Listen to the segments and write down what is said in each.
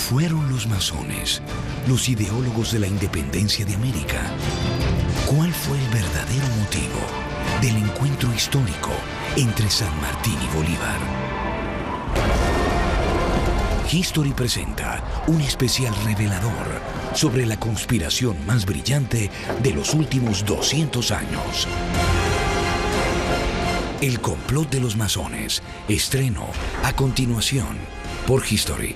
Fueron los masones, los ideólogos de la independencia de América. ¿Cuál fue el verdadero motivo del encuentro histórico entre San Martín y Bolívar? History presenta un especial revelador sobre la conspiración más brillante de los últimos 200 años. El complot de los masones. Estreno a continuación por History.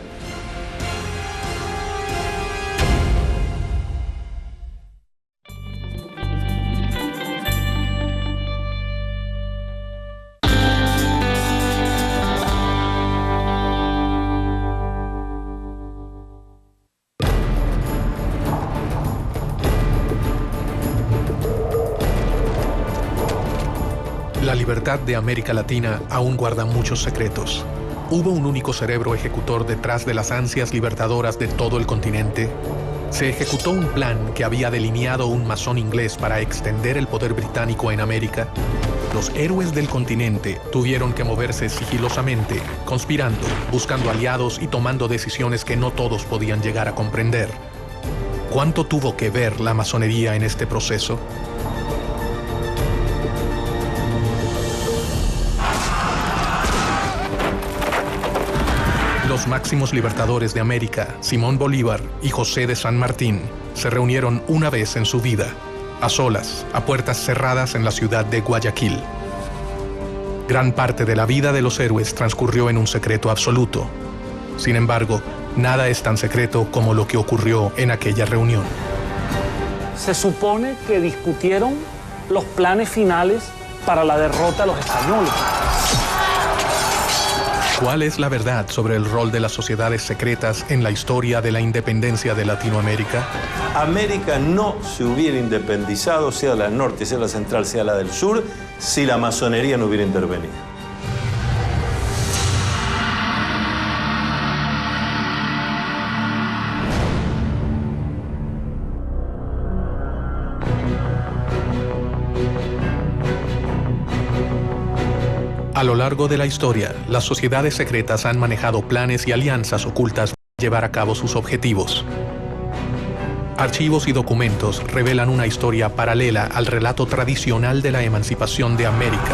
La libertad de América Latina aún guarda muchos secretos. ¿Hubo un único cerebro ejecutor detrás de las ansias libertadoras de todo el continente? ¿Se ejecutó un plan que había delineado un masón inglés para extender el poder británico en América? Los héroes del continente tuvieron que moverse sigilosamente, conspirando, buscando aliados y tomando decisiones que no todos podían llegar a comprender. ¿Cuánto tuvo que ver la masonería en este proceso? Los máximos libertadores de América, Simón Bolívar y José de San Martín, se reunieron una vez en su vida, a solas, a puertas cerradas en la ciudad de Guayaquil. Gran parte de la vida de los héroes transcurrió en un secreto absoluto. Sin embargo, nada es tan secreto como lo que ocurrió en aquella reunión. Se supone que discutieron los planes finales para la derrota de los españoles. ¿Cuál es la verdad sobre el rol de las sociedades secretas en la historia de la independencia de Latinoamérica? América no se hubiera independizado, sea la del norte, sea la central, sea la del sur, si la masonería no hubiera intervenido. A lo largo de la historia, las sociedades secretas han manejado planes y alianzas ocultas para llevar a cabo sus objetivos. Archivos y documentos revelan una historia paralela al relato tradicional de la emancipación de América.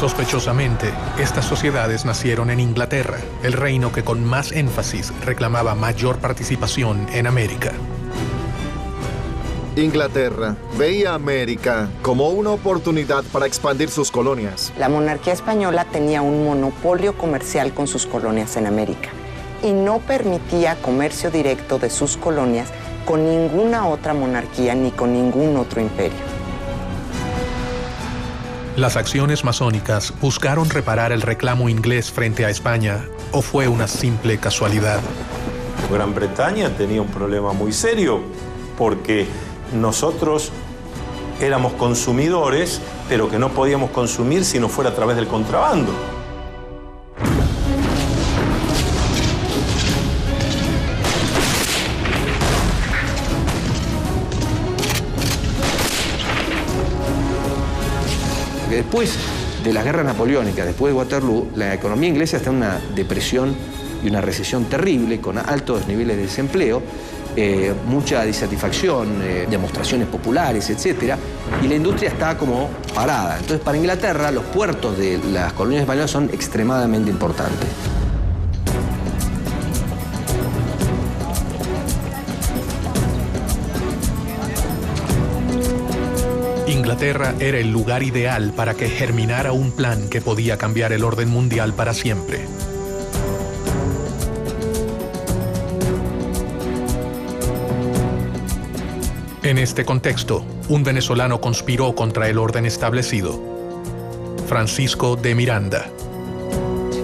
Sospechosamente, estas sociedades nacieron en Inglaterra, el reino que con más énfasis reclamaba mayor participación en América. Inglaterra veía a América como una oportunidad para expandir sus colonias. La monarquía española tenía un monopolio comercial con sus colonias en América y no permitía comercio directo de sus colonias con ninguna otra monarquía ni con ningún otro imperio. ¿Las acciones masónicas buscaron reparar el reclamo inglés frente a España o fue una simple casualidad? Gran Bretaña tenía un problema muy serio porque nosotros éramos consumidores, pero que no podíamos consumir si no fuera a través del contrabando. Después de las guerras napoleónicas, después de Waterloo, la economía inglesa está en una depresión y una recesión terrible, con altos niveles de desempleo, mucha disatisfacción, demostraciones populares, etc. Y la industria está como parada. Entonces, para Inglaterra, los puertos de las colonias españolas son extremadamente importantes. Inglaterra era el lugar ideal para que germinara un plan que podía cambiar el orden mundial para siempre. En este contexto, un venezolano conspiró contra el orden establecido. Francisco de Miranda.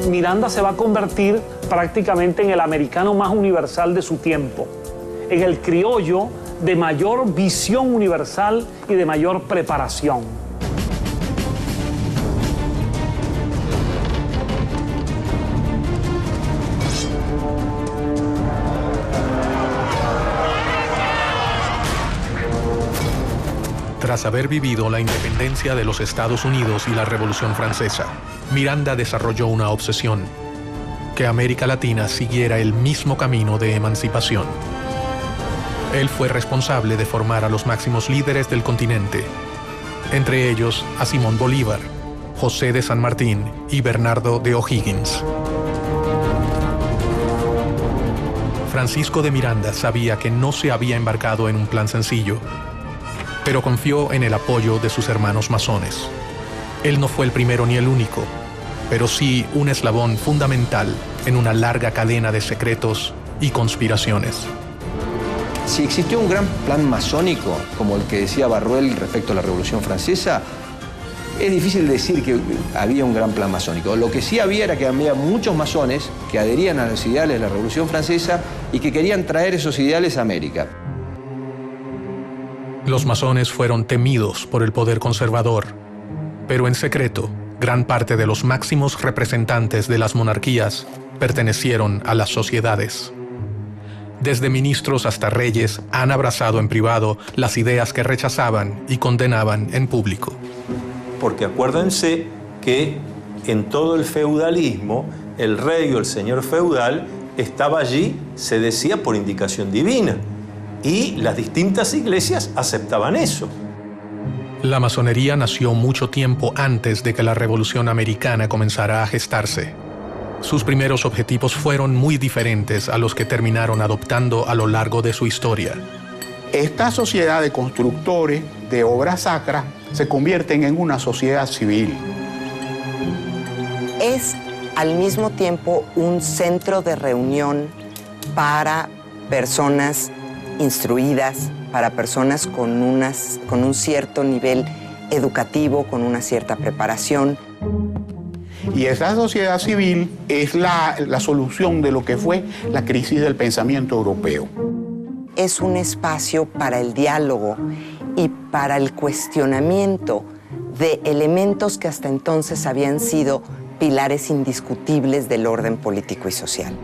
Miranda se va a convertir prácticamente en el americano más universal de su tiempo, en el criollo de mayor visión universal y de mayor preparación. Tras haber vivido la independencia de los Estados Unidos y la Revolución Francesa, Miranda desarrolló una obsesión: que América Latina siguiera el mismo camino de emancipación. Él fue responsable de formar a los máximos líderes del continente, entre ellos a Simón Bolívar, José de San Martín y Bernardo de O'Higgins. Francisco de Miranda sabía que no se había embarcado en un plan sencillo, pero confió en el apoyo de sus hermanos masones. Él no fue el primero ni el único, pero sí un eslabón fundamental en una larga cadena de secretos y conspiraciones. Si existió un gran plan masónico, como el que decía Barruel respecto a la Revolución Francesa, es difícil decir que había un gran plan masónico. Lo que sí había era que había muchos masones que adherían a los ideales de la Revolución Francesa y que querían traer esos ideales a América. Los masones fueron temidos por el poder conservador, pero en secreto, gran parte de los máximos representantes de las monarquías pertenecieron a las sociedades. Desde ministros hasta reyes han abrazado en privado las ideas que rechazaban y condenaban en público. Porque acuérdense que en todo el feudalismo, el rey o el señor feudal estaba allí, se decía, por indicación divina. Y las distintas iglesias aceptaban eso. La masonería nació mucho tiempo antes de que la Revolución Americana comenzara a gestarse. Sus primeros objetivos fueron muy diferentes a los que terminaron adoptando a lo largo de su historia. Esta sociedad de constructores de obras sacras se convierten en una sociedad civil. Es al mismo tiempo un centro de reunión para personas instruidas, para personas con un cierto nivel educativo, con una cierta preparación. Y esa sociedad civil es la solución de lo que fue la crisis del pensamiento europeo. Es un espacio para el diálogo y para el cuestionamiento de elementos que hasta entonces habían sido pilares indiscutibles del orden político y social.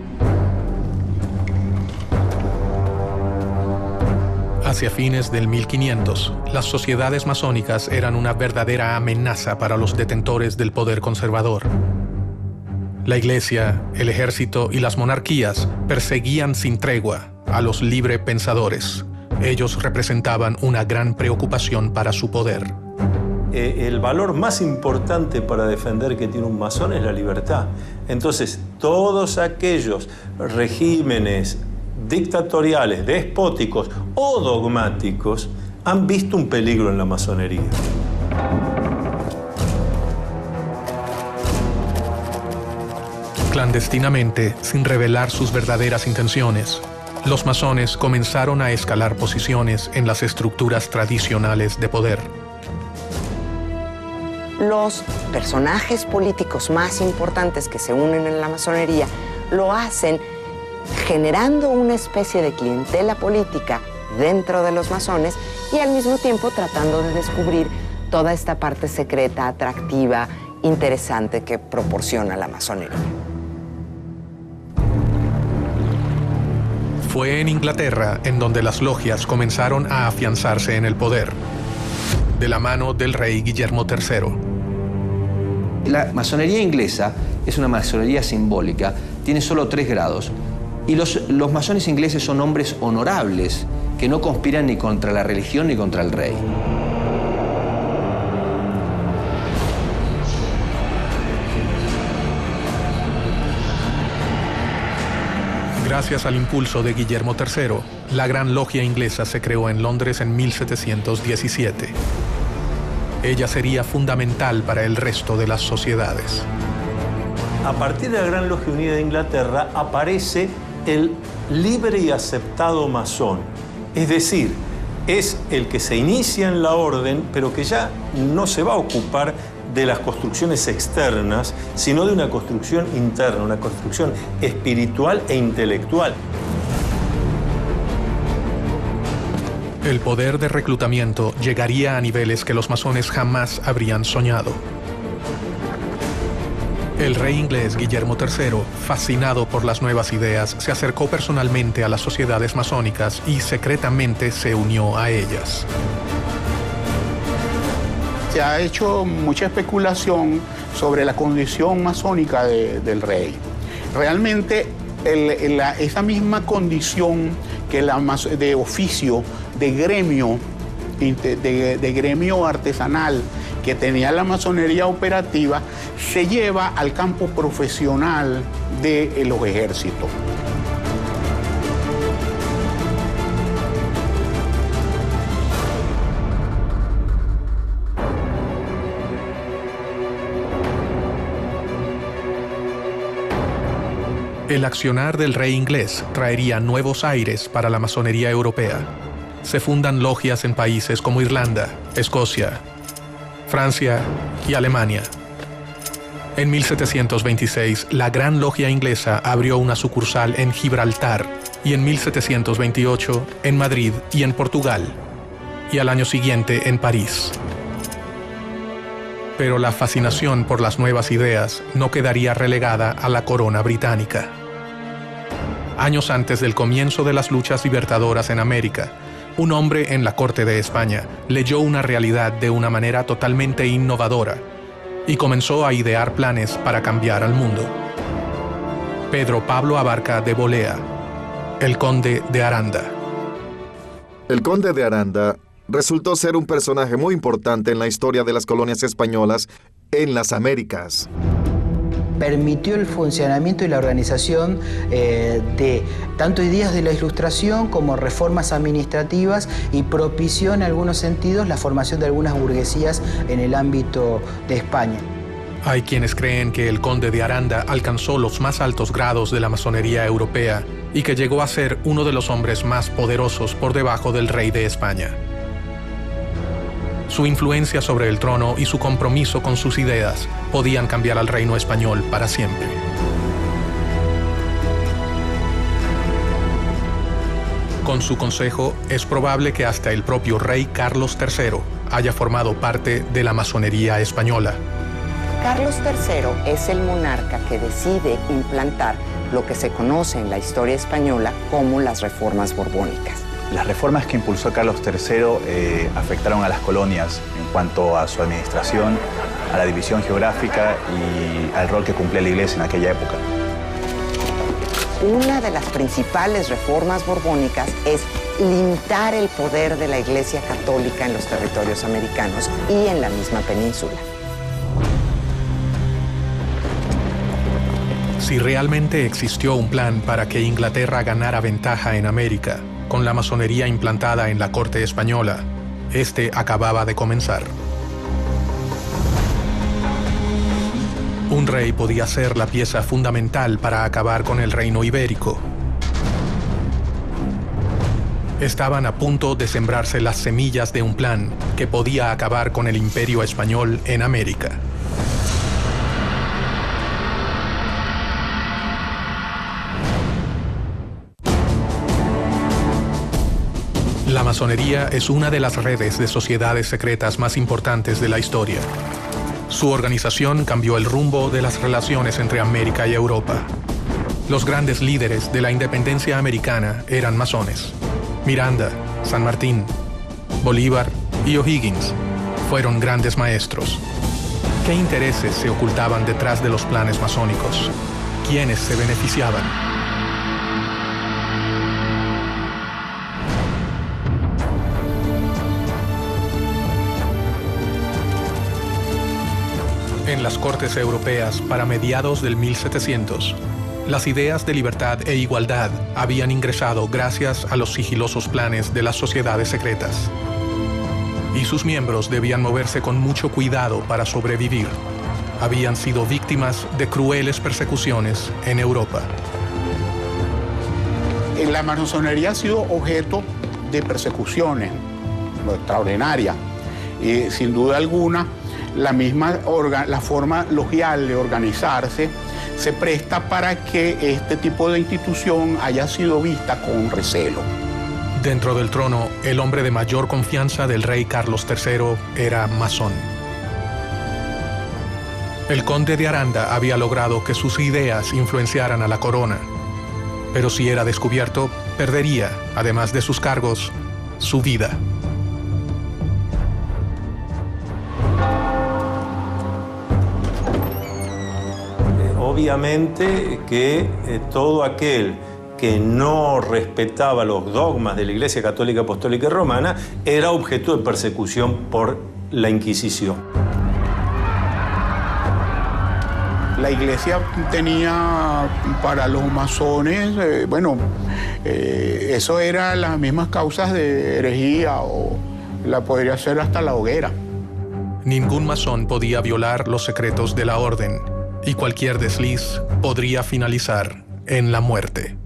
Hacia fines del 1500, las sociedades masónicas eran una verdadera amenaza para los detentores del poder conservador. La Iglesia, el ejército y las monarquías perseguían sin tregua a los librepensadores. Ellos representaban una gran preocupación para su poder. El valor más importante para defender que tiene un masón es la libertad. Entonces, todos aquellos regímenes dictatoriales, despóticos o dogmáticos han visto un peligro en la masonería. Clandestinamente, sin revelar sus verdaderas intenciones, los masones comenzaron a escalar posiciones en las estructuras tradicionales de poder. Los personajes políticos más importantes que se unen en la masonería lo hacen generando una especie de clientela política dentro de los masones y al mismo tiempo tratando de descubrir toda esta parte secreta, atractiva, interesante que proporciona la masonería. Fue en Inglaterra en donde las logias comenzaron a afianzarse en el poder, de la mano del rey Guillermo III. La masonería inglesa es una masonería simbólica, tiene solo 3 grados. Y los masones ingleses son hombres honorables, que no conspiran ni contra la religión ni contra el rey. Gracias al impulso de Guillermo III, la Gran Logia Inglesa se creó en Londres en 1717. Ella sería fundamental para el resto de las sociedades. A partir de la Gran Logia Unida de Inglaterra aparece el libre y aceptado masón. Es decir, es el que se inicia en la orden, pero que ya no se va a ocupar de las construcciones externas, sino de una construcción interna, una construcción espiritual e intelectual. El poder de reclutamiento llegaría a niveles que los masones jamás habrían soñado. El rey inglés Guillermo III, fascinado por las nuevas ideas, se acercó personalmente a las sociedades masónicas y secretamente se unió a ellas. Se ha hecho mucha especulación sobre la condición masónica del rey. Realmente esa misma condición que de oficio, de gremio artesanal que tenía la masonería operativa, se lleva al campo profesional de los ejércitos. El accionar del rey inglés traería nuevos aires para la masonería europea. Se fundan logias en países como Irlanda, Escocia, Francia y Alemania. En 1726, la Gran Logia Inglesa abrió una sucursal en Gibraltar y en 1728 en Madrid y en Portugal, y al año siguiente en París. Pero la fascinación por las nuevas ideas no quedaría relegada a la corona británica. Años antes del comienzo de las luchas libertadoras en América, un hombre en la corte de España leyó una realidad de una manera totalmente innovadora y comenzó a idear planes para cambiar al mundo. Pedro Pablo Abarca de Bolea, el conde de Aranda. El conde de Aranda resultó ser un personaje muy importante en la historia de las colonias españolas en las Américas. Permitió el funcionamiento y la organización de tanto ideas de la Ilustración como reformas administrativas y propició en algunos sentidos la formación de algunas burguesías en el ámbito de España. Hay quienes creen que el conde de Aranda alcanzó los más altos grados de la masonería europea y que llegó a ser uno de los hombres más poderosos por debajo del rey de España. Su influencia sobre el trono y su compromiso con sus ideas podían cambiar al reino español para siempre. Con su consejo, es probable que hasta el propio rey Carlos III haya formado parte de la masonería española. Carlos III es el monarca que decide implantar lo que se conoce en la historia española como las reformas borbónicas. Las reformas que impulsó Carlos III afectaron a las colonias en cuanto a su administración, a la división geográfica y al rol que cumplía la Iglesia en aquella época. Una de las principales reformas borbónicas es limitar el poder de la Iglesia Católica en los territorios americanos y en la misma península. Si realmente existió un plan para que Inglaterra ganara ventaja en América, con la masonería implantada en la corte española, este acababa de comenzar. Un rey podía ser la pieza fundamental para acabar con el reino ibérico. Estaban a punto de sembrarse las semillas de un plan que podía acabar con el imperio español en América. La masonería es una de las redes de sociedades secretas más importantes de la historia. Su organización cambió el rumbo de las relaciones entre América y Europa. Los grandes líderes de la independencia americana eran masones. Miranda, San Martín, Bolívar y O'Higgins fueron grandes maestros. ¿Qué intereses se ocultaban detrás de los planes masónicos? ¿Quiénes se beneficiaban? En las cortes europeas, para mediados del 1700, las ideas de libertad e igualdad habían ingresado gracias a los sigilosos planes de las sociedades secretas. Y sus miembros debían moverse con mucho cuidado para sobrevivir. Habían sido víctimas de crueles persecuciones en Europa. La masonería ha sido objeto de persecuciones extraordinarias. Y sin duda alguna, la forma logial de organizarse se presta para que este tipo de institución haya sido vista con recelo. Dentro del trono, el hombre de mayor confianza del rey Carlos III era masón. El conde de Aranda había logrado que sus ideas influenciaran a la corona, pero si era descubierto, perdería, además de sus cargos, su vida. obviamente que todo aquel que no respetaba los dogmas de la Iglesia Católica, Apostólica y Romana era objeto de persecución por la Inquisición. La Iglesia tenía para los masones, eso eran las mismas causas de herejía o la podría ser hasta la hoguera. Ningún masón podía violar los secretos de la orden y cualquier desliz podría finalizar en la muerte.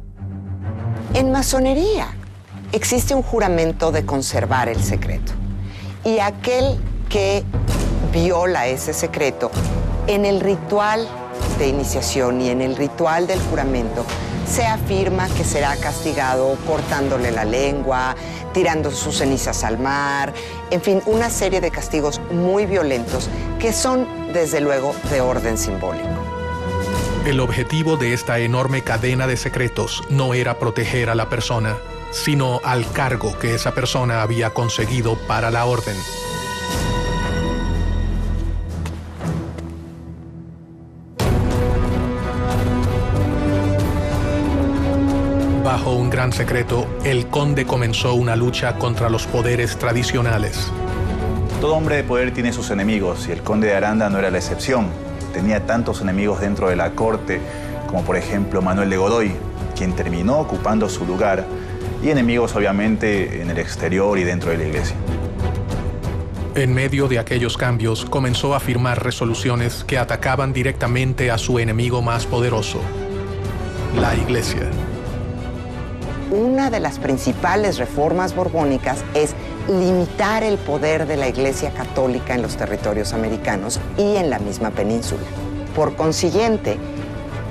En masonería existe un juramento de conservar el secreto. Y aquel que viola ese secreto, en el ritual de iniciación y en el ritual del juramento, se afirma que será castigado cortándole la lengua, tirando sus cenizas al mar, en fin, una serie de castigos muy violentos que son, desde luego, de orden simbólico. El objetivo de esta enorme cadena de secretos no era proteger a la persona, sino al cargo que esa persona había conseguido para la orden. Bajo un gran secreto, el conde comenzó una lucha contra los poderes tradicionales. Todo hombre de poder tiene sus enemigos y el conde de Aranda no era la excepción. Tenía tantos enemigos dentro de la corte, como por ejemplo Manuel de Godoy, quien terminó ocupando su lugar, y enemigos obviamente en el exterior y dentro de la iglesia. En medio de aquellos cambios, comenzó a firmar resoluciones que atacaban directamente a su enemigo más poderoso, la iglesia. Una de las principales reformas borbónicas es limitar el poder de la Iglesia Católica en los territorios americanos y en la misma península. Por consiguiente,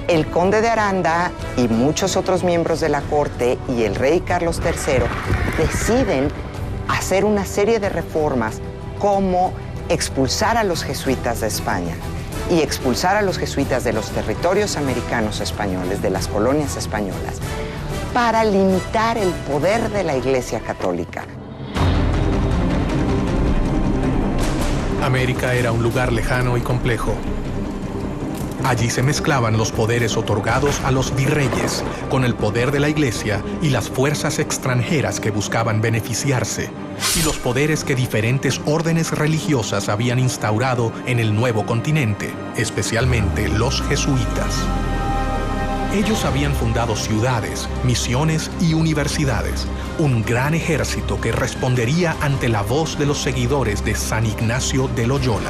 el conde de Aranda y muchos otros miembros de la corte y el rey Carlos III deciden hacer una serie de reformas como expulsar a los jesuitas de España y expulsar a los jesuitas de los territorios americanos españoles, de las colonias españolas, para limitar el poder de la Iglesia Católica. América era un lugar lejano y complejo. Allí se mezclaban los poderes otorgados a los virreyes con el poder de la Iglesia y las fuerzas extranjeras que buscaban beneficiarse, y los poderes que diferentes órdenes religiosas habían instaurado en el nuevo continente, especialmente los jesuitas. Ellos habían fundado ciudades, misiones y universidades, un gran ejército que respondería ante la voz de los seguidores de San Ignacio de Loyola.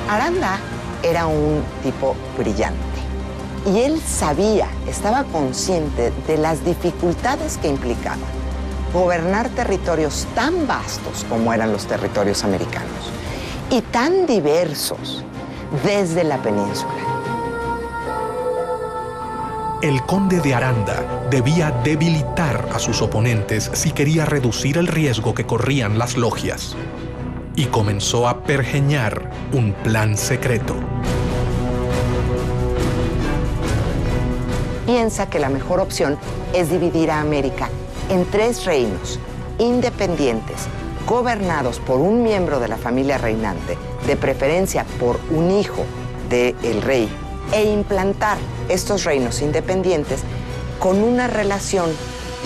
Aranda era un tipo brillante y él sabía, estaba consciente de las dificultades que implicaba gobernar territorios tan vastos como eran los territorios americanos y tan diversos desde la península. El conde de Aranda debía debilitar a sus oponentes si quería reducir el riesgo que corrían las logias. Y comenzó a pergeñar un plan secreto. Piensa que la mejor opción es dividir a América en 3 reinos independientes, gobernados por un miembro de la familia reinante, de preferencia por un hijo del rey, e implantar estos reinos independientes con una relación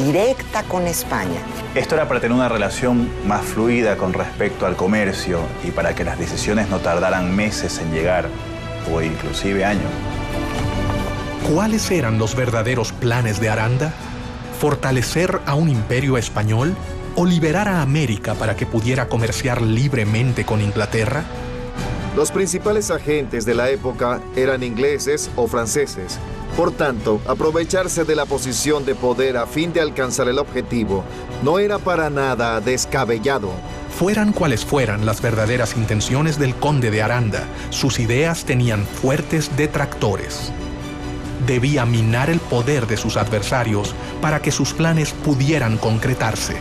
directa con España. Esto era para tener una relación más fluida con respecto al comercio y para que las decisiones no tardaran meses en llegar, o inclusive años. ¿Cuáles eran los verdaderos planes de Aranda? ¿Fortalecer a un imperio español o liberar a América para que pudiera comerciar libremente con Inglaterra? Los principales agentes de la época eran ingleses o franceses. Por tanto, aprovecharse de la posición de poder a fin de alcanzar el objetivo no era para nada descabellado. Fueran cuales fueran las verdaderas intenciones del conde de Aranda, sus ideas tenían fuertes detractores. Debía minar el poder de sus adversarios para que sus planes pudieran concretarse.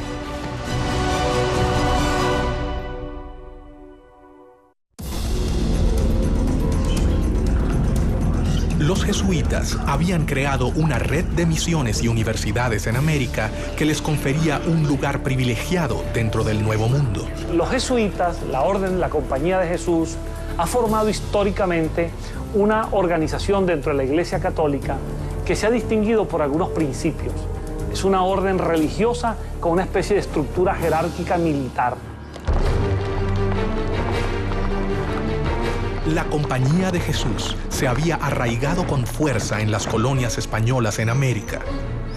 Los jesuitas habían creado una red de misiones y universidades en América que les confería un lugar privilegiado dentro del Nuevo Mundo. Los jesuitas, la Orden, la Compañía de Jesús, ha formado históricamente una organización dentro de la Iglesia Católica que se ha distinguido por algunos principios. Es una orden religiosa con una especie de estructura jerárquica militar. La Compañía de Jesús se había arraigado con fuerza en las colonias españolas en América.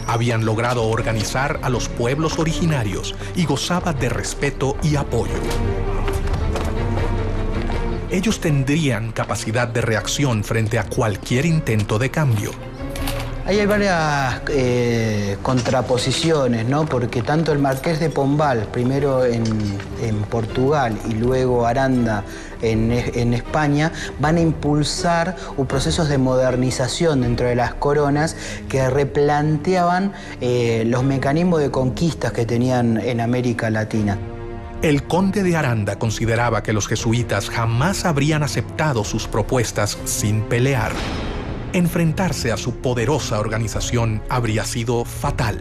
Habían logrado organizar a los pueblos originarios y gozaba de respeto y apoyo. Ellos tendrían capacidad de reacción frente a cualquier intento de cambio. Ahí hay varias contraposiciones, ¿no? Porque tanto el Marqués de Pombal, primero en Portugal y luego Aranda en España, van a impulsar procesos de modernización dentro de las coronas que replanteaban los mecanismos de conquistas que tenían en América Latina. El conde de Aranda consideraba que los jesuitas jamás habrían aceptado sus propuestas sin pelear. Enfrentarse a su poderosa organización habría sido fatal,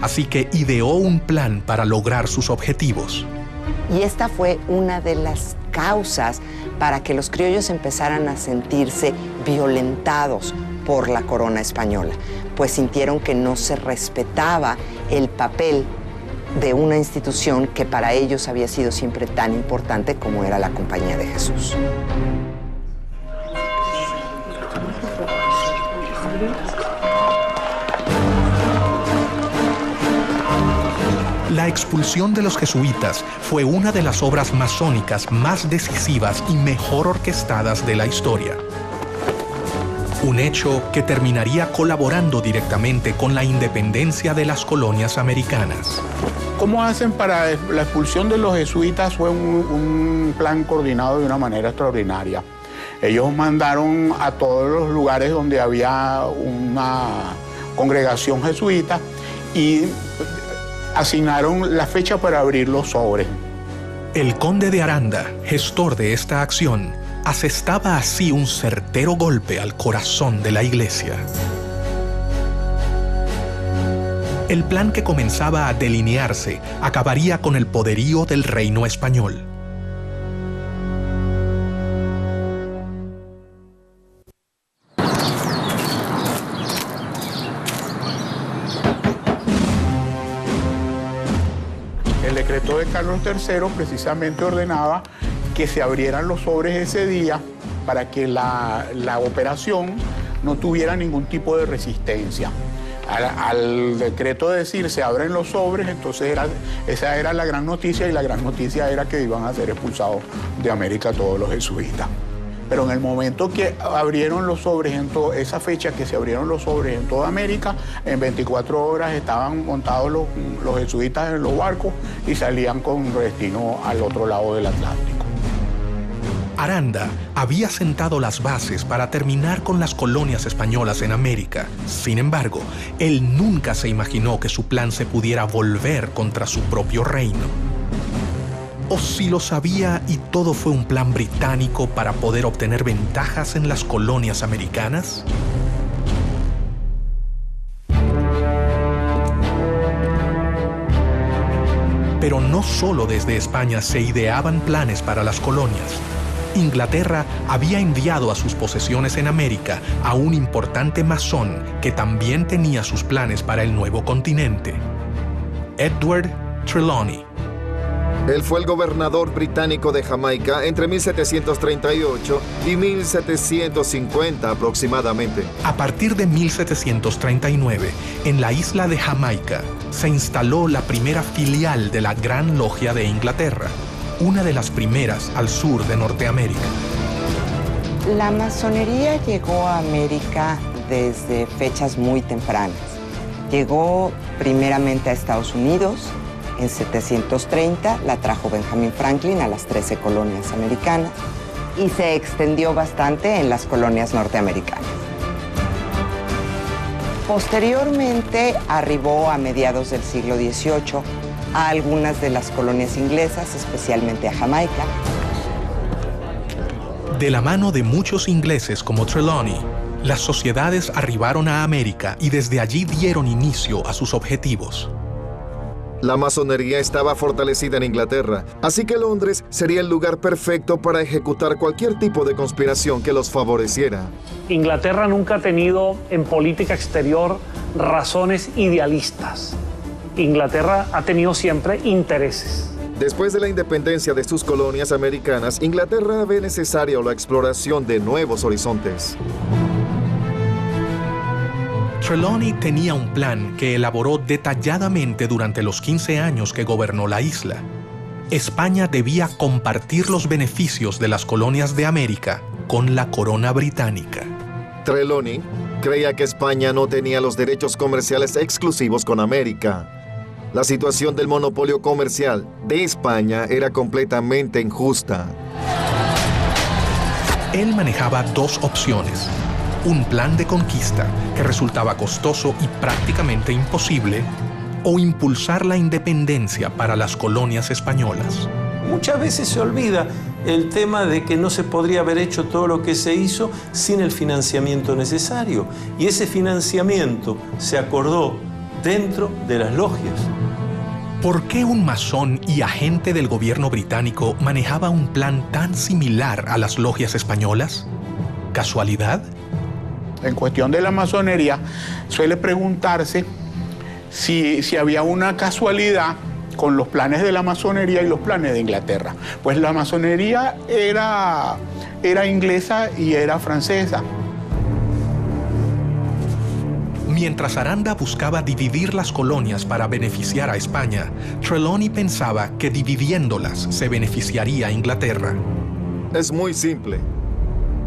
así que ideó un plan para lograr sus objetivos. Y esta fue una de las causas para que los criollos empezaran a sentirse violentados por la corona española, pues sintieron que no se respetaba el papel de una institución que para ellos había sido siempre tan importante como era la Compañía de Jesús. La expulsión de los jesuitas fue una de las obras masónicas más decisivas y mejor orquestadas de la historia. Un hecho que terminaría colaborando directamente con la independencia de las colonias americanas. ¿Cómo hacen para la expulsión de los jesuitas? Fue un plan coordinado de una manera extraordinaria. Ellos mandaron a todos los lugares donde había una congregación jesuita y asignaron la fecha para abrir los sobres. El conde de Aranda, gestor de esta acción, asestaba así un certero golpe al corazón de la iglesia. El plan que comenzaba a delinearse acabaría con el poderío del reino español. El decreto de Carlos III precisamente ordenaba que se abrieran los sobres ese día para que la operación no tuviera ningún tipo de resistencia. Al decreto de decir se abren los sobres, entonces esa era la gran noticia, y la gran noticia era que iban a ser expulsados de América todos los jesuitas. Pero en el momento que abrieron los sobres, esa fecha que se abrieron los sobres en toda América, en 24 horas estaban montados los jesuitas en los barcos y salían con destino al otro lado del Atlántico. Aranda había sentado las bases para terminar con las colonias españolas en América. Sin embargo, él nunca se imaginó que su plan se pudiera volver contra su propio reino. ¿O si lo sabía y todo fue un plan británico para poder obtener ventajas en las colonias americanas? Pero no solo desde España se ideaban planes para las colonias. Inglaterra había enviado a sus posesiones en América a un importante masón que también tenía sus planes para el nuevo continente: Edward Trelawney. Él fue el gobernador británico de Jamaica entre 1738 y 1750 aproximadamente. A partir de 1739, en la isla de Jamaica, se instaló la primera filial de la Gran Logia de Inglaterra, una de las primeras al sur de Norteamérica. La masonería llegó a América desde fechas muy tempranas. Llegó primeramente a Estados Unidos. En 730 la trajo Benjamin Franklin a las 13 colonias americanas y se extendió bastante en las colonias norteamericanas. Posteriormente arribó a mediados del siglo XVIII a algunas de las colonias inglesas, especialmente a Jamaica. De la mano de muchos ingleses como Trelawney, las sociedades arribaron a América y desde allí dieron inicio a sus objetivos. La masonería estaba fortalecida en Inglaterra, así que Londres sería el lugar perfecto para ejecutar cualquier tipo de conspiración que los favoreciera. Inglaterra nunca ha tenido en política exterior razones idealistas. Inglaterra ha tenido siempre intereses. Después de la independencia de sus colonias americanas, Inglaterra ve necesaria la exploración de nuevos horizontes. Trelawney tenía un plan que elaboró detalladamente durante los 15 años que gobernó la isla. España debía compartir los beneficios de las colonias de América con la corona británica. Trelawney creía que España no tenía los derechos comerciales exclusivos con América. La situación del monopolio comercial de España era completamente injusta. Él manejaba dos opciones: un plan de conquista que resultaba costoso y prácticamente imposible, o impulsar la independencia para las colonias españolas. Muchas veces se olvida el tema de que no se podría haber hecho todo lo que se hizo sin el financiamiento necesario. Y ese financiamiento se acordó dentro de las logias. ¿Por qué un masón y agente del gobierno británico manejaba un plan tan similar a las logias españolas? ¿Casualidad? En cuestión de la masonería, suele preguntarse si había una casualidad con los planes de la masonería y los planes de Inglaterra. Pues la masonería era inglesa y era francesa. Mientras Aranda buscaba dividir las colonias para beneficiar a España, Trelawney pensaba que dividiéndolas se beneficiaría a Inglaterra. Es muy simple.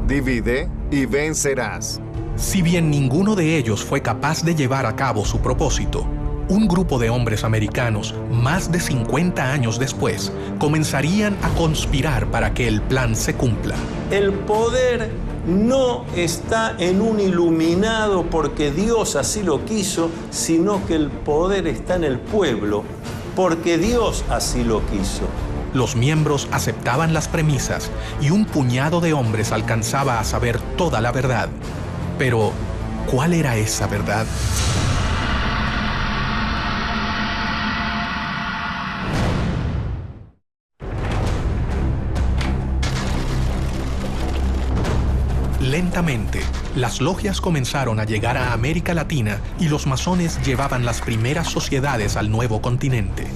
Divide y vencerás. Si bien ninguno de ellos fue capaz de llevar a cabo su propósito, un grupo de hombres americanos, más de 50 años después, comenzarían a conspirar para que el plan se cumpla. El poder no está en un iluminado porque Dios así lo quiso, sino que el poder está en el pueblo porque Dios así lo quiso. Los miembros aceptaban las premisas y un puñado de hombres alcanzaba a saber toda la verdad. Pero, ¿cuál era esa verdad? Lentamente, las logias comenzaron a llegar a América Latina y los masones llevaban las primeras sociedades al nuevo continente.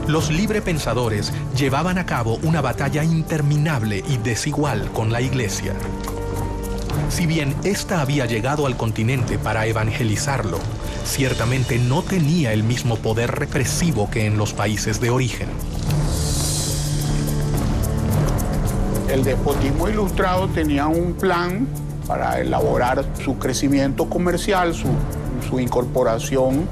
Los librepensadores llevaban a cabo una batalla interminable y desigual con la Iglesia. Si bien ésta había llegado al continente para evangelizarlo, ciertamente no tenía el mismo poder represivo que en los países de origen. El despotismo ilustrado tenía un plan para elaborar su crecimiento comercial, su incorporación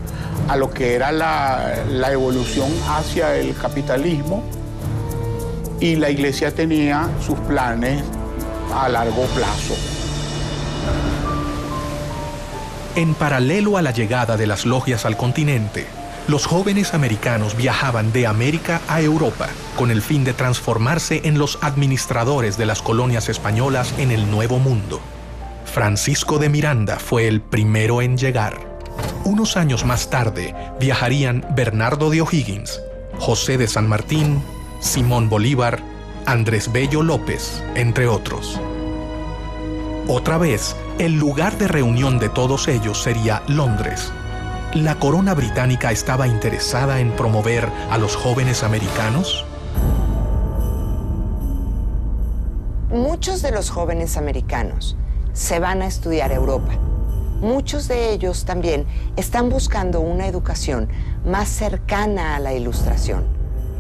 a lo que era la evolución hacia el capitalismo, y la Iglesia tenía sus planes a largo plazo. En paralelo a la llegada de las logias al continente, los jóvenes americanos viajaban de América a Europa con el fin de transformarse en los administradores de las colonias españolas en el Nuevo Mundo. Francisco de Miranda fue el primero en llegar. Unos años más tarde viajarían Bernardo de O'Higgins, José de San Martín, Simón Bolívar, Andrés Bello López, entre otros. Otra vez, el lugar de reunión de todos ellos sería Londres. ¿La corona británica estaba interesada en promover a los jóvenes americanos? Muchos de los jóvenes americanos se van a estudiar a Europa. Muchos de ellos también están buscando una educación más cercana a la Ilustración.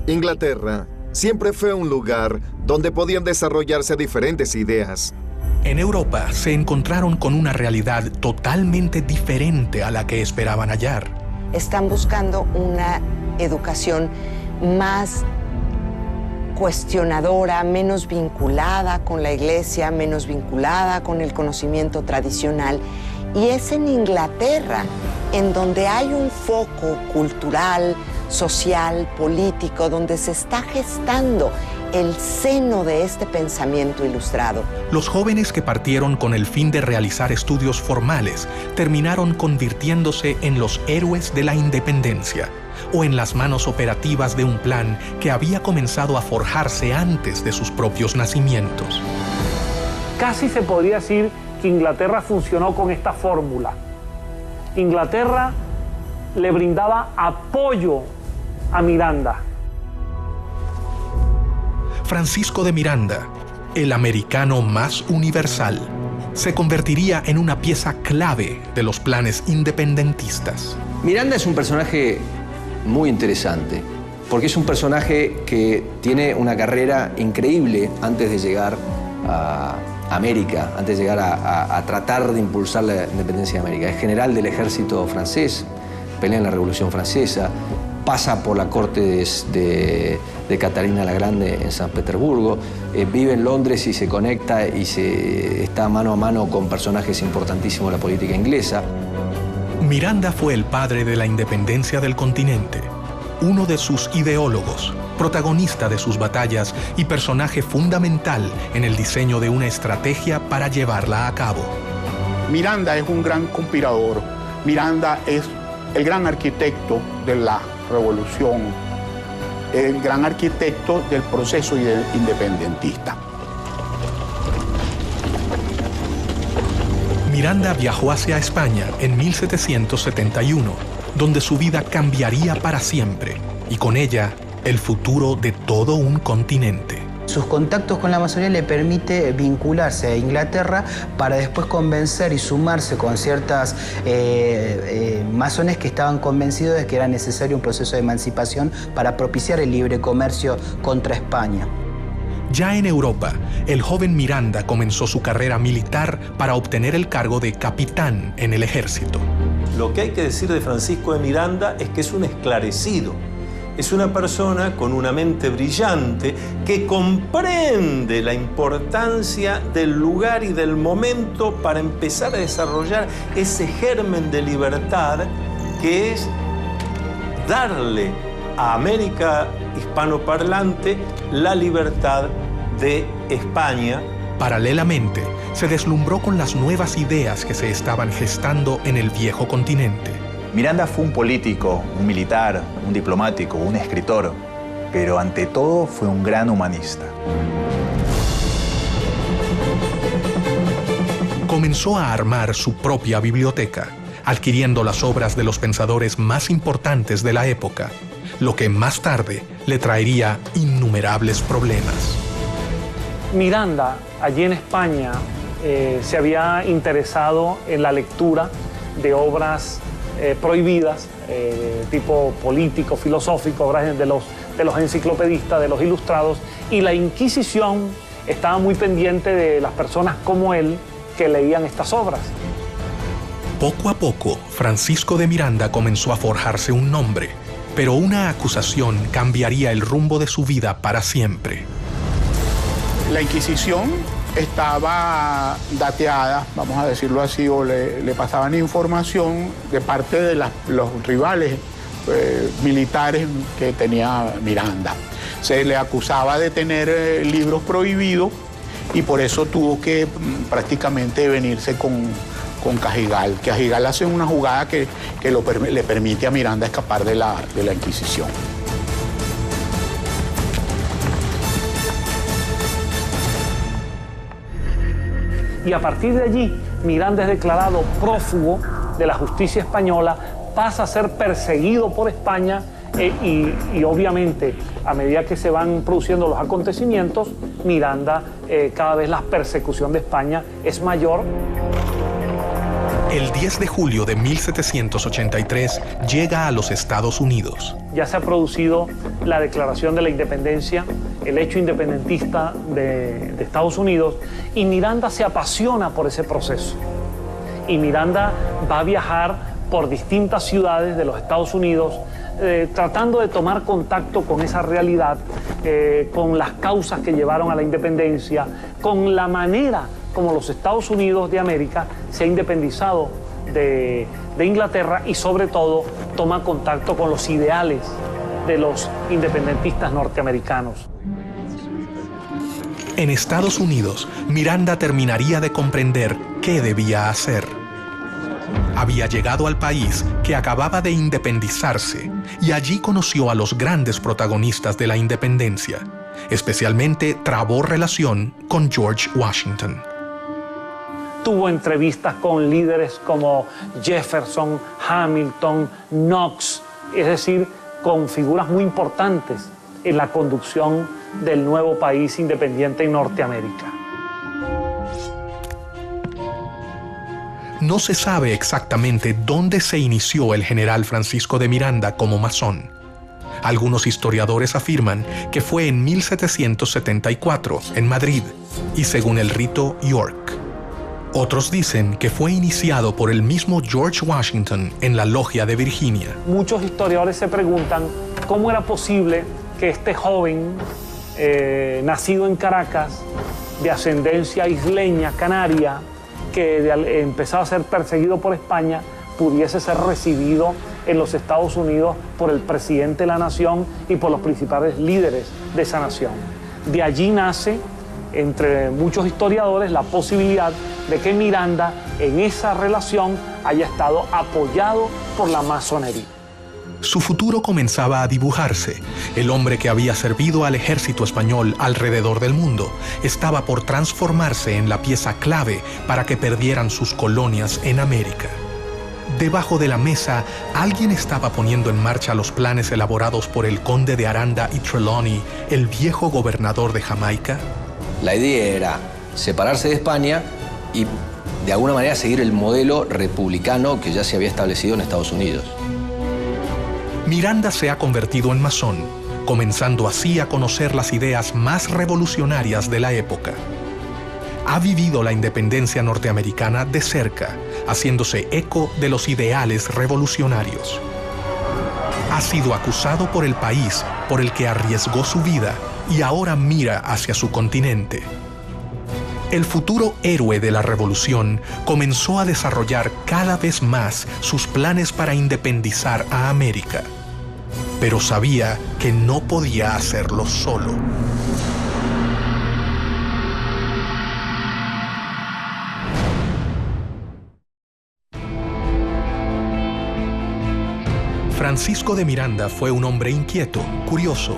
Inglaterra siempre fue un lugar donde podían desarrollarse diferentes ideas. En Europa se encontraron con una realidad totalmente diferente a la que esperaban hallar. Están buscando una educación más cuestionadora, menos vinculada con la Iglesia, menos vinculada con el conocimiento tradicional. Y es en Inglaterra en donde hay un foco cultural, social, político, donde se está gestando el seno de este pensamiento ilustrado. Los jóvenes que partieron con el fin de realizar estudios formales terminaron convirtiéndose en los héroes de la independencia o en las manos operativas de un plan que había comenzado a forjarse antes de sus propios nacimientos. Casi se podría decir que Inglaterra funcionó con esta fórmula. Inglaterra le brindaba apoyo a Miranda. Francisco de Miranda, el americano más universal, se convertiría en una pieza clave de los planes independentistas. Miranda es un personaje muy interesante, porque es un personaje que tiene una carrera increíble antes de llegar a América, antes de llegar a tratar de impulsar la independencia de América. Es general del ejército francés, pelea en la Revolución Francesa, pasa por la corte de Catalina la Grande en San Petersburgo, vive en Londres y se conecta y está mano a mano con personajes importantísimos de la política inglesa. Miranda fue el padre de la independencia del continente, uno de sus ideólogos, protagonista de sus batallas y personaje fundamental en el diseño de una estrategia para llevarla a cabo. Miranda es un gran conspirador. Miranda es el gran arquitecto de la revolución, el gran arquitecto del proceso independentista. Miranda viajó hacia España en 1771, donde su vida cambiaría para siempre y con ella el futuro de todo un continente. Sus contactos con la masonería le permite vincularse a Inglaterra para después convencer y sumarse con ciertas masones que estaban convencidos de que era necesario un proceso de emancipación para propiciar el libre comercio contra España. Ya en Europa, el joven Miranda comenzó su carrera militar para obtener el cargo de capitán en el ejército. Lo que hay que decir de Francisco de Miranda es que es un esclarecido. Es una persona con una mente brillante que comprende la importancia del lugar y del momento para empezar a desarrollar ese germen de libertad que es darle a América hispanoparlante la libertad de España. Paralelamente, se deslumbró con las nuevas ideas que se estaban gestando en el viejo continente. Miranda fue un político, un militar, un diplomático, un escritor, pero ante todo fue un gran humanista. Comenzó a armar su propia biblioteca, adquiriendo las obras de los pensadores más importantes de la época, lo que más tarde le traería innumerables problemas. Miranda, allí en España, se había interesado en la lectura de obras prohibidas, tipo político, filosófico, obras de los enciclopedistas, de los ilustrados, y la Inquisición estaba muy pendiente de las personas como él que leían estas obras. Poco a poco, Francisco de Miranda comenzó a forjarse un nombre, pero una acusación cambiaría el rumbo de su vida para siempre. La Inquisición estaba dateada, vamos a decirlo así, o le pasaban información de parte de los rivales militares que tenía Miranda. Se le acusaba de tener libros prohibidos y por eso tuvo que prácticamente venirse con Cajigal. Cajigal hace una jugada que le permite a Miranda escapar de la Inquisición. Y a partir de allí, Miranda es declarado prófugo de la justicia española, pasa a ser perseguido por España y obviamente, a medida que se van produciendo los acontecimientos, Miranda, cada vez la persecución de España es mayor. El 10 de julio de 1783 llega a los Estados Unidos. Ya se ha producido la declaración de la independencia, el hecho independentista de Estados Unidos, y Miranda se apasiona por ese proceso. Y Miranda va a viajar por distintas ciudades de los Estados Unidos, tratando de tomar contacto con esa realidad, con las causas que llevaron a la independencia, con la manera como los Estados Unidos de América se ha independizado de Inglaterra y sobre todo toma contacto con los ideales de los independentistas norteamericanos. En Estados Unidos, Miranda terminaría de comprender qué debía hacer. Había llegado al país que acababa de independizarse y allí conoció a los grandes protagonistas de la independencia. Especialmente trabó relación con George Washington. Tuvo entrevistas con líderes como Jefferson, Hamilton, Knox, es decir, con figuras muy importantes en la conducción del nuevo país independiente en Norteamérica. No se sabe exactamente dónde se inició el general Francisco de Miranda como masón. Algunos historiadores afirman que fue en 1774, en Madrid, y según el rito York. Otros dicen que fue iniciado por el mismo George Washington en la Logia de Virginia. Muchos historiadores se preguntan cómo era posible que este joven, nacido en Caracas, de ascendencia isleña, canaria, que empezaba a ser perseguido por España, pudiese ser recibido en los Estados Unidos por el presidente de la nación y por los principales líderes de esa nación. De allí nace, entre muchos historiadores, la posibilidad de que Miranda en esa relación haya estado apoyado por la masonería. Su futuro comenzaba a dibujarse. El hombre que había servido al ejército español alrededor del mundo estaba por transformarse en la pieza clave para que perdieran sus colonias en América. Debajo de la mesa, alguien estaba poniendo en marcha los planes elaborados por el conde de Aranda y Trelawney, el viejo gobernador de Jamaica. La idea era separarse de España y de alguna manera seguir el modelo republicano que ya se había establecido en Estados Unidos. Miranda se ha convertido en masón, comenzando así a conocer las ideas más revolucionarias de la época. Ha vivido la independencia norteamericana de cerca, haciéndose eco de los ideales revolucionarios. Ha sido acusado por el país por el que arriesgó su vida y ahora mira hacia su continente. El futuro héroe de la revolución comenzó a desarrollar cada vez más sus planes para independizar a América, pero sabía que no podía hacerlo solo. Francisco de Miranda fue un hombre inquieto, curioso.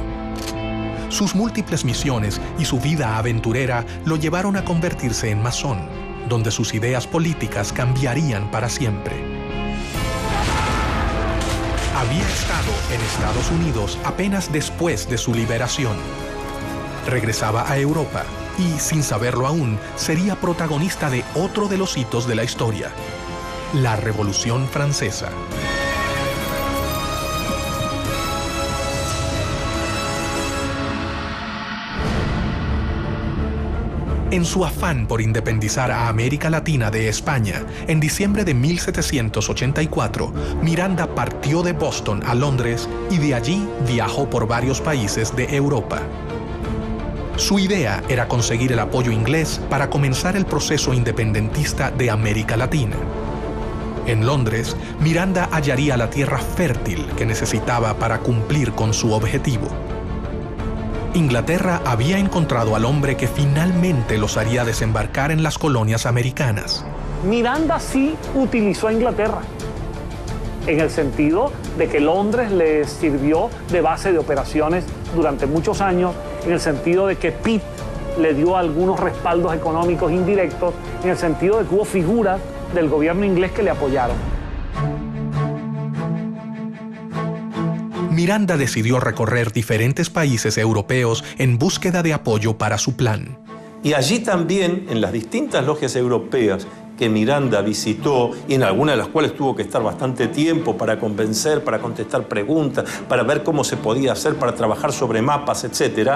Sus múltiples misiones y su vida aventurera lo llevaron a convertirse en masón, donde sus ideas políticas cambiarían para siempre. Había estado en Estados Unidos apenas después de su liberación. Regresaba a Europa y, sin saberlo aún, sería protagonista de otro de los hitos de la historia, la Revolución Francesa. En su afán por independizar a América Latina de España, en diciembre de 1784, Miranda partió de Boston a Londres y de allí viajó por varios países de Europa. Su idea era conseguir el apoyo inglés para comenzar el proceso independentista de América Latina. En Londres, Miranda hallaría la tierra fértil que necesitaba para cumplir con su objetivo. Inglaterra había encontrado al hombre que finalmente los haría desembarcar en las colonias americanas. Miranda sí utilizó a Inglaterra, en el sentido de que Londres le sirvió de base de operaciones durante muchos años, en el sentido de que Pitt le dio algunos respaldos económicos indirectos, en el sentido de que hubo figuras del gobierno inglés que le apoyaron. Miranda decidió recorrer diferentes países europeos en búsqueda de apoyo para su plan. Y allí también, en las distintas logias europeas que Miranda visitó, y en algunas de las cuales tuvo que estar bastante tiempo para convencer, para contestar preguntas, para ver cómo se podía hacer, para trabajar sobre mapas, etc.,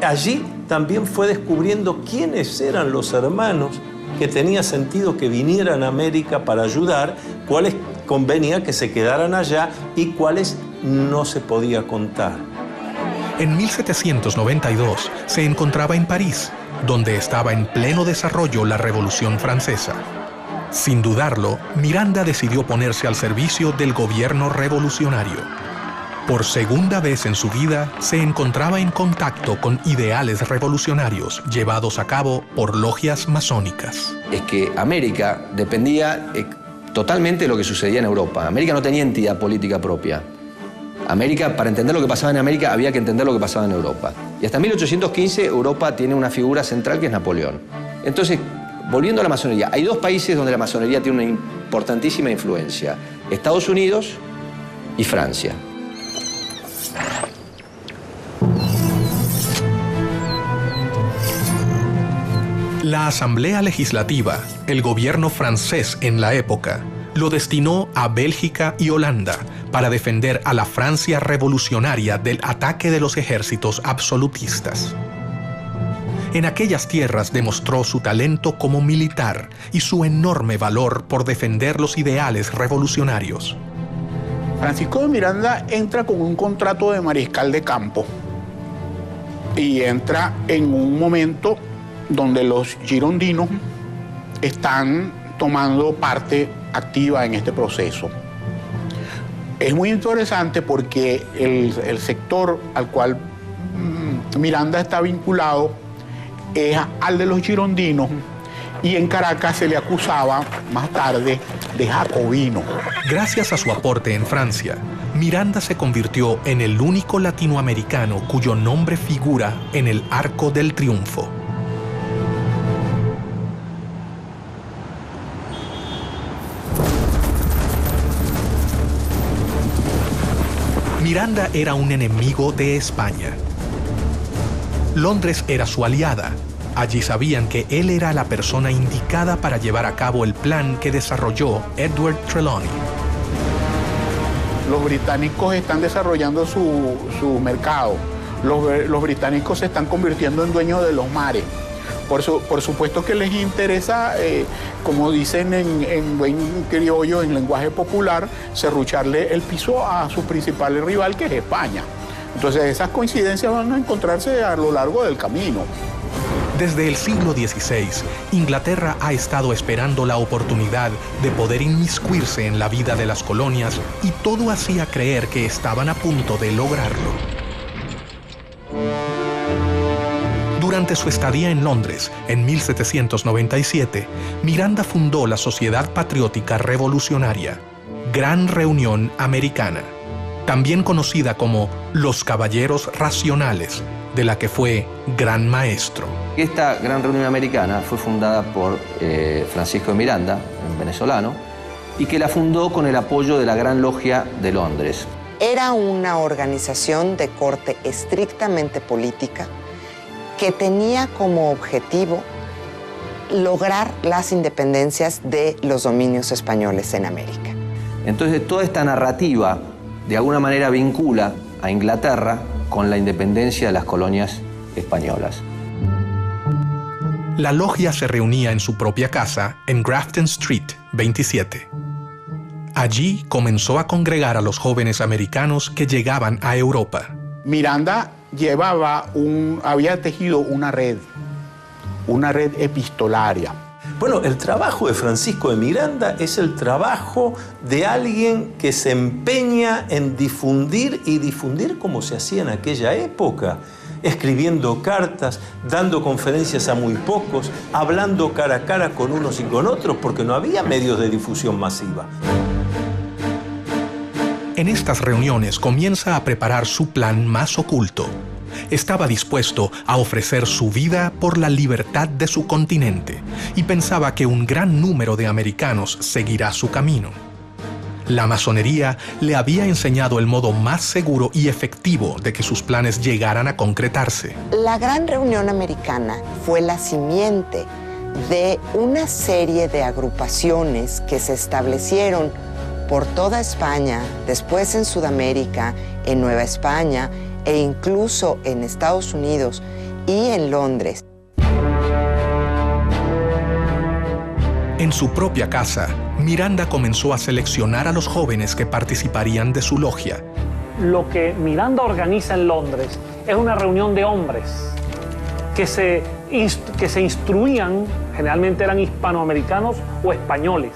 allí también fue descubriendo quiénes eran los hermanos que tenía sentido que vinieran a América para ayudar, cuáles convenía que se quedaran allá y cuáles no se podía contar. En 1792 se encontraba en París, donde estaba en pleno desarrollo la Revolución Francesa. Sin dudarlo, Miranda decidió ponerse al servicio del gobierno revolucionario. Por segunda vez en su vida, se encontraba en contacto con ideales revolucionarios llevados a cabo por logias masónicas. Es que América dependía totalmente de lo que sucedía en Europa. América no tenía entidad política propia. América, para entender lo que pasaba en América, había que entender lo que pasaba en Europa. Y hasta 1815, Europa tiene una figura central que es Napoleón. Entonces, volviendo a la masonería, hay dos países donde la masonería tiene una importantísima influencia: Estados Unidos y Francia. La Asamblea Legislativa, el gobierno francés en la época, lo destinó a Bélgica y Holanda para defender a la Francia revolucionaria del ataque de los ejércitos absolutistas. En aquellas tierras demostró su talento como militar y su enorme valor por defender los ideales revolucionarios. Francisco de Miranda entra con un contrato de mariscal de campo y entra en un momento donde los girondinos están tomando parte activa en este proceso. Es muy interesante porque el sector al cual Miranda está vinculado es al de los girondinos, y en Caracas se le acusaba más tarde de jacobino. Gracias a su aporte en Francia, Miranda se convirtió en el único latinoamericano cuyo nombre figura en el Arco del Triunfo. Miranda era un enemigo de España. Londres era su aliada. Allí sabían que él era la persona indicada para llevar a cabo el plan que desarrolló Edward Trelawney. Los británicos están desarrollando su mercado. Los británicos se están convirtiendo en dueños de los mares. Por supuesto que les interesa, como dicen en buen criollo, en lenguaje popular, serrucharle el piso a su principal rival, que es España. Entonces esas coincidencias van a encontrarse a lo largo del camino. Desde el siglo XVI, Inglaterra ha estado esperando la oportunidad de poder inmiscuirse en la vida de las colonias, y todo hacía creer que estaban a punto de lograrlo. Durante su estadía en Londres, en 1797, Miranda fundó la Sociedad Patriótica Revolucionaria, Gran Reunión Americana, también conocida como los Caballeros Racionales, de la que fue gran maestro. Esta Gran Reunión Americana fue fundada por Francisco de Miranda, un venezolano, y que la fundó con el apoyo de la Gran Logia de Londres. Era una organización de corte estrictamente política que tenía como objetivo lograr las independencias de los dominios españoles en América. Entonces, toda esta narrativa de alguna manera vincula a Inglaterra con la independencia de las colonias españolas. La logia se reunía en su propia casa en Grafton Street 27. Allí comenzó a congregar a los jóvenes americanos que llegaban a Europa. Miranda había tejido una red epistolaria. Bueno, el trabajo de Francisco de Miranda es el trabajo de alguien que se empeña en difundir, y difundir como se hacía en aquella época, escribiendo cartas, dando conferencias a muy pocos, hablando cara a cara con unos y con otros, porque no había medios de difusión masiva. En estas reuniones comienza a preparar su plan más oculto. Estaba dispuesto a ofrecer su vida por la libertad de su continente y pensaba que un gran número de americanos seguirá su camino. La masonería le había enseñado el modo más seguro y efectivo de que sus planes llegaran a concretarse. La Gran Reunión Americana fue la simiente de una serie de agrupaciones que se establecieron por toda España, después en Sudamérica, en Nueva España e incluso en Estados Unidos y en Londres. En su propia casa, Miranda comenzó a seleccionar a los jóvenes que participarían de su logia. Lo que Miranda organiza en Londres es una reunión de hombres que se instruían, generalmente eran hispanoamericanos o españoles,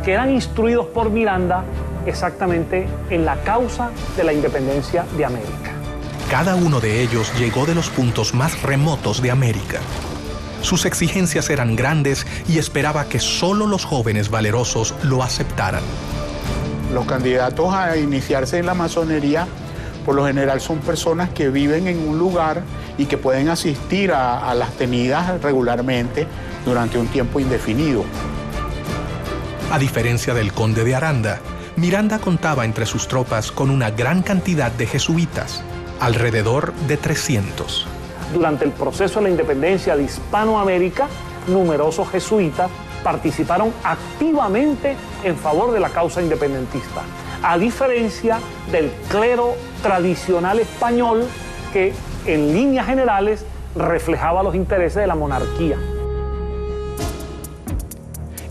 que eran instruidos por Miranda exactamente en la causa de la independencia de América. Cada uno de ellos llegó de los puntos más remotos de América. Sus exigencias eran grandes y esperaba que solo los jóvenes valerosos lo aceptaran. Los candidatos a iniciarse en la masonería, por lo general, son personas que viven en un lugar y que pueden asistir a las tenidas regularmente durante un tiempo indefinido. A diferencia del conde de Aranda, Miranda contaba entre sus tropas con una gran cantidad de jesuitas, alrededor de 300. Durante el proceso de la independencia de Hispanoamérica, numerosos jesuitas participaron activamente en favor de la causa independentista, a diferencia del clero tradicional español que, en líneas generales, reflejaba los intereses de la monarquía.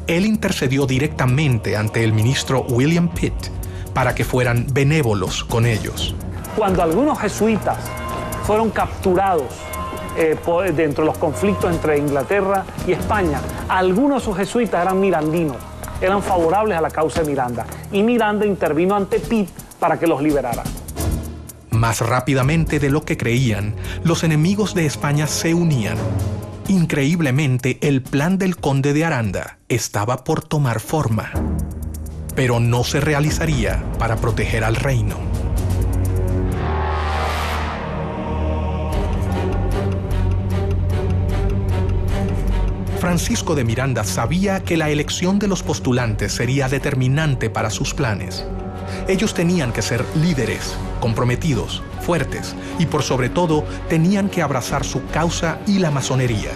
Él intercedió directamente ante el ministro William Pitt para que fueran benévolos con ellos. Cuando algunos jesuitas fueron capturados dentro de los conflictos entre Inglaterra y España, algunos de esos jesuitas eran mirandinos, eran favorables a la causa de Miranda, y Miranda intervino ante Pitt para que los liberara. Más rápidamente de lo que creían, los enemigos de España se unían. Increíblemente, el plan del conde de Aranda estaba por tomar forma, pero no se realizaría para proteger al reino. Francisco de Miranda sabía que la elección de los postulantes sería determinante para sus planes. Ellos tenían que ser líderes, comprometidos, fuertes y por sobre todo tenían que abrazar su causa y la masonería.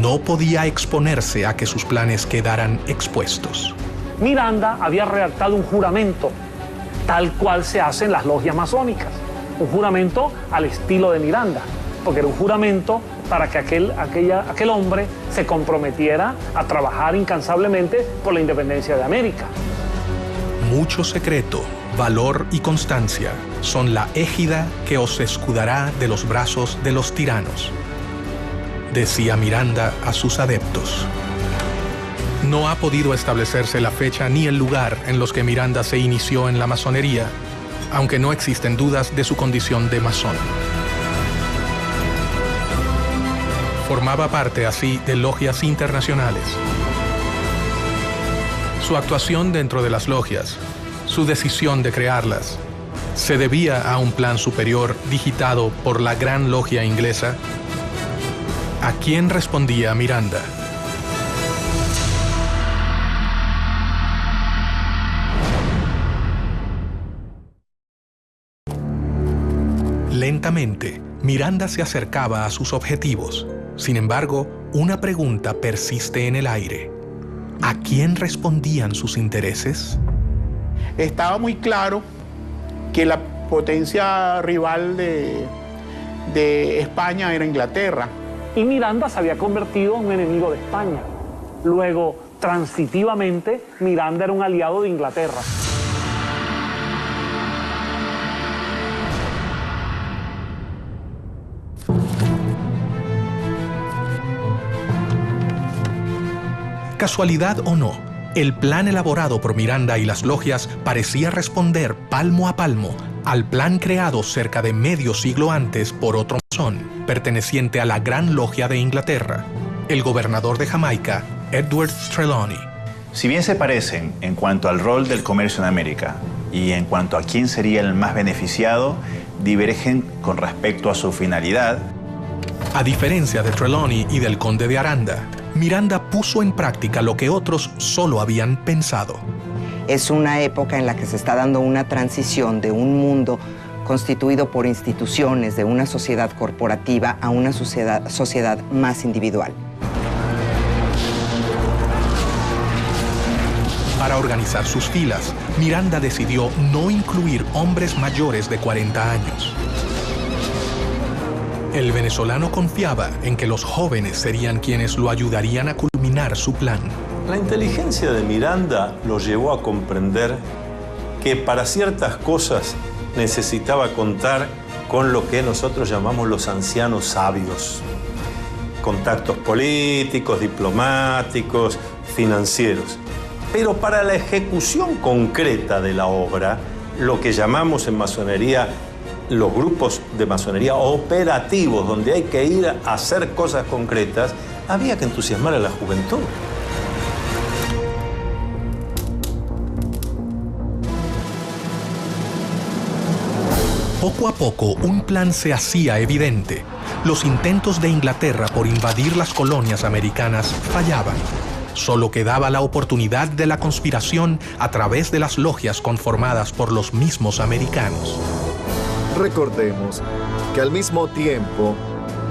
No podía exponerse a que sus planes quedaran expuestos. Miranda había redactado un juramento, tal cual se hace en las logias masónicas. Un juramento al estilo de Miranda, porque era un juramento para que aquel hombre se comprometiera a trabajar incansablemente por la independencia de América. Mucho secreto, valor y constancia son la égida que os escudará de los brazos de los tiranos, decía Miranda a sus adeptos. No ha podido establecerse la fecha ni el lugar en los que Miranda se inició en la masonería, aunque no existen dudas de su condición de masón. Formaba parte así de logias internacionales. Su actuación dentro de las logias, su decisión de crearlas, se debía a un plan superior digitado por la Gran Logia Inglesa. ¿A quién respondía Miranda? Lentamente, Miranda se acercaba a sus objetivos. Sin embargo, una pregunta persiste en el aire. ¿A quién respondían sus intereses? Estaba muy claro que la potencia rival de España era Inglaterra. Y Miranda se había convertido en un enemigo de España. Luego, transitivamente, Miranda era un aliado de Inglaterra. Casualidad o no, el plan elaborado por Miranda y las logias parecía responder palmo a palmo al plan creado cerca de medio siglo antes por otro masón, perteneciente a la Gran Logia de Inglaterra, el gobernador de Jamaica, Edward Trelawney. Si bien se parecen en cuanto al rol del comercio en América y en cuanto a quién sería el más beneficiado, divergen con respecto a su finalidad. A diferencia de Trelawney y del conde de Aranda, Miranda puso en práctica lo que otros solo habían pensado. Es una época en la que se está dando una transición de un mundo constituido por instituciones, de una sociedad corporativa a una sociedad más individual. Para organizar sus filas, Miranda decidió no incluir hombres mayores de 40 años. El venezolano confiaba en que los jóvenes serían quienes lo ayudarían a culminar su plan. La inteligencia de Miranda lo llevó a comprender que para ciertas cosas necesitaba contar con lo que nosotros llamamos los ancianos sabios. Contactos políticos, diplomáticos, financieros. Pero para la ejecución concreta de la obra, lo que llamamos en masonería los grupos de masonería operativos, donde hay que ir a hacer cosas concretas, había que entusiasmar a la juventud. Poco a poco, un plan se hacía evidente. Los intentos de Inglaterra por invadir las colonias americanas fallaban. Solo quedaba la oportunidad de la conspiración a través de las logias conformadas por los mismos americanos. Recordemos que al mismo tiempo,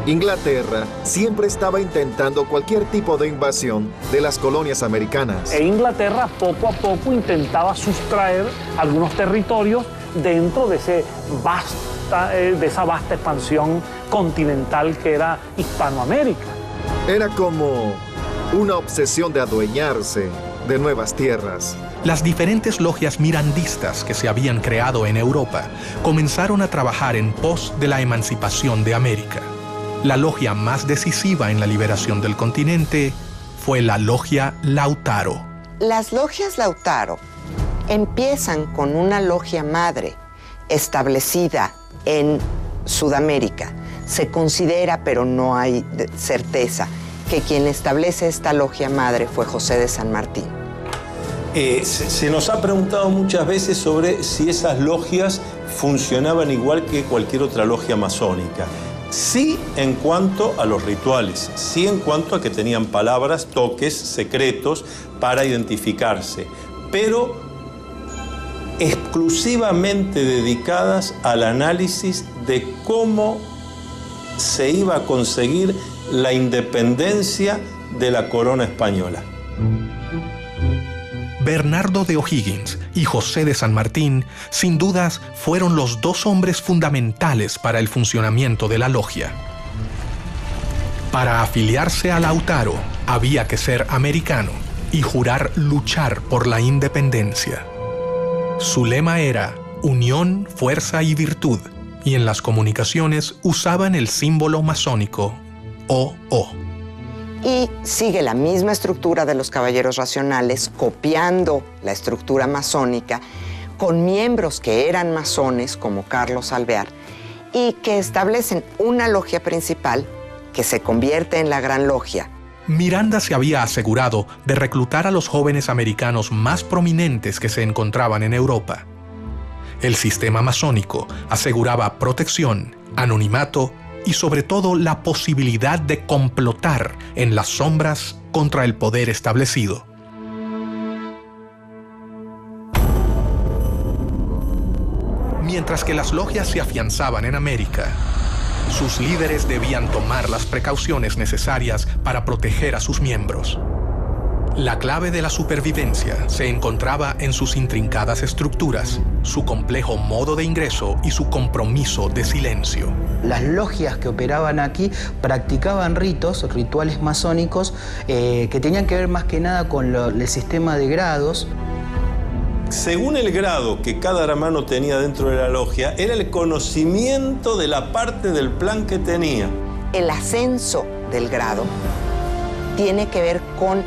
Inglaterra siempre estaba intentando cualquier tipo de invasión de las colonias americanas. E Inglaterra poco a poco intentaba sustraer algunos territorios dentro de esa vasta expansión continental que era Hispanoamérica. Era como una obsesión de adueñarse de nuevas tierras. Las diferentes logias mirandistas que se habían creado en Europa comenzaron a trabajar en pos de la emancipación de América. La logia más decisiva en la liberación del continente fue la logia Lautaro. Las logias Lautaro empiezan con una logia madre establecida en Sudamérica. Se considera, pero no hay certeza, que quien establece esta logia madre fue José de San Martín. Se nos ha preguntado muchas veces sobre si esas logias funcionaban igual que cualquier otra logia masónica. Sí en cuanto a los rituales, sí en cuanto a que tenían palabras, toques, secretos para identificarse, pero exclusivamente dedicadas al análisis de cómo se iba a conseguir la independencia de la corona española. Bernardo de O'Higgins y José de San Martín, sin dudas, fueron los dos hombres fundamentales para el funcionamiento de la logia. Para afiliarse a Lautaro, había que ser americano y jurar luchar por la independencia. Su lema era unión, fuerza y virtud, y en las comunicaciones usaban el símbolo masónico OO. Y sigue la misma estructura de los caballeros racionales, copiando la estructura masónica, con miembros que eran masones, como Carlos Alvear, y que establecen una logia principal que se convierte en la Gran Logia. Miranda se había asegurado de reclutar a los jóvenes americanos más prominentes que se encontraban en Europa. El sistema masónico aseguraba protección, anonimato y sobre todo la posibilidad de complotar en las sombras contra el poder establecido. Mientras que las logias se afianzaban en América, sus líderes debían tomar las precauciones necesarias para proteger a sus miembros. La clave de la supervivencia se encontraba en sus intrincadas estructuras, su complejo modo de ingreso y su compromiso de silencio. Las logias que operaban aquí practicaban rituales masónicos que tenían que ver más que nada con el sistema de grados. Según el grado que cada hermano tenía dentro de la logia, era el conocimiento de la parte del plan que tenía. El ascenso del grado tiene que ver con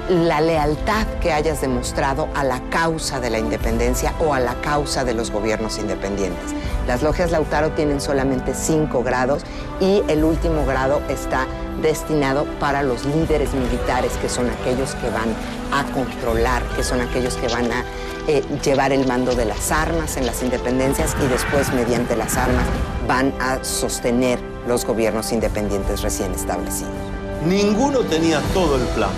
la lealtad que hayas demostrado a la causa de la independencia o a la causa de los gobiernos independientes. Las logias Lautaro tienen solamente 5 grados y el último grado está destinado para los líderes militares, que son aquellos que van a controlar, que son aquellos que van a llevar el mando de las armas en las independencias y después, mediante las armas, van a sostener los gobiernos independientes recién establecidos. Ninguno tenía todo el plan.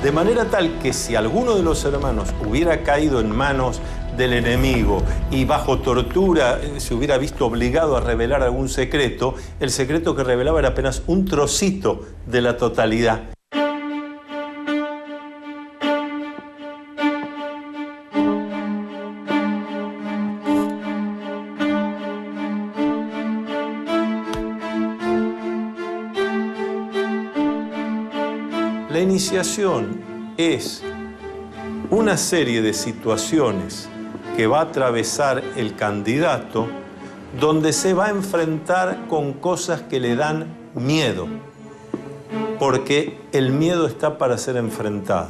De manera tal que si alguno de los hermanos hubiera caído en manos del enemigo y bajo tortura se hubiera visto obligado a revelar algún secreto, el secreto que revelaba era apenas un trocito de la totalidad. La iniciación es una serie de situaciones que va a atravesar el candidato, donde se va a enfrentar con cosas que le dan miedo, porque el miedo está para ser enfrentado.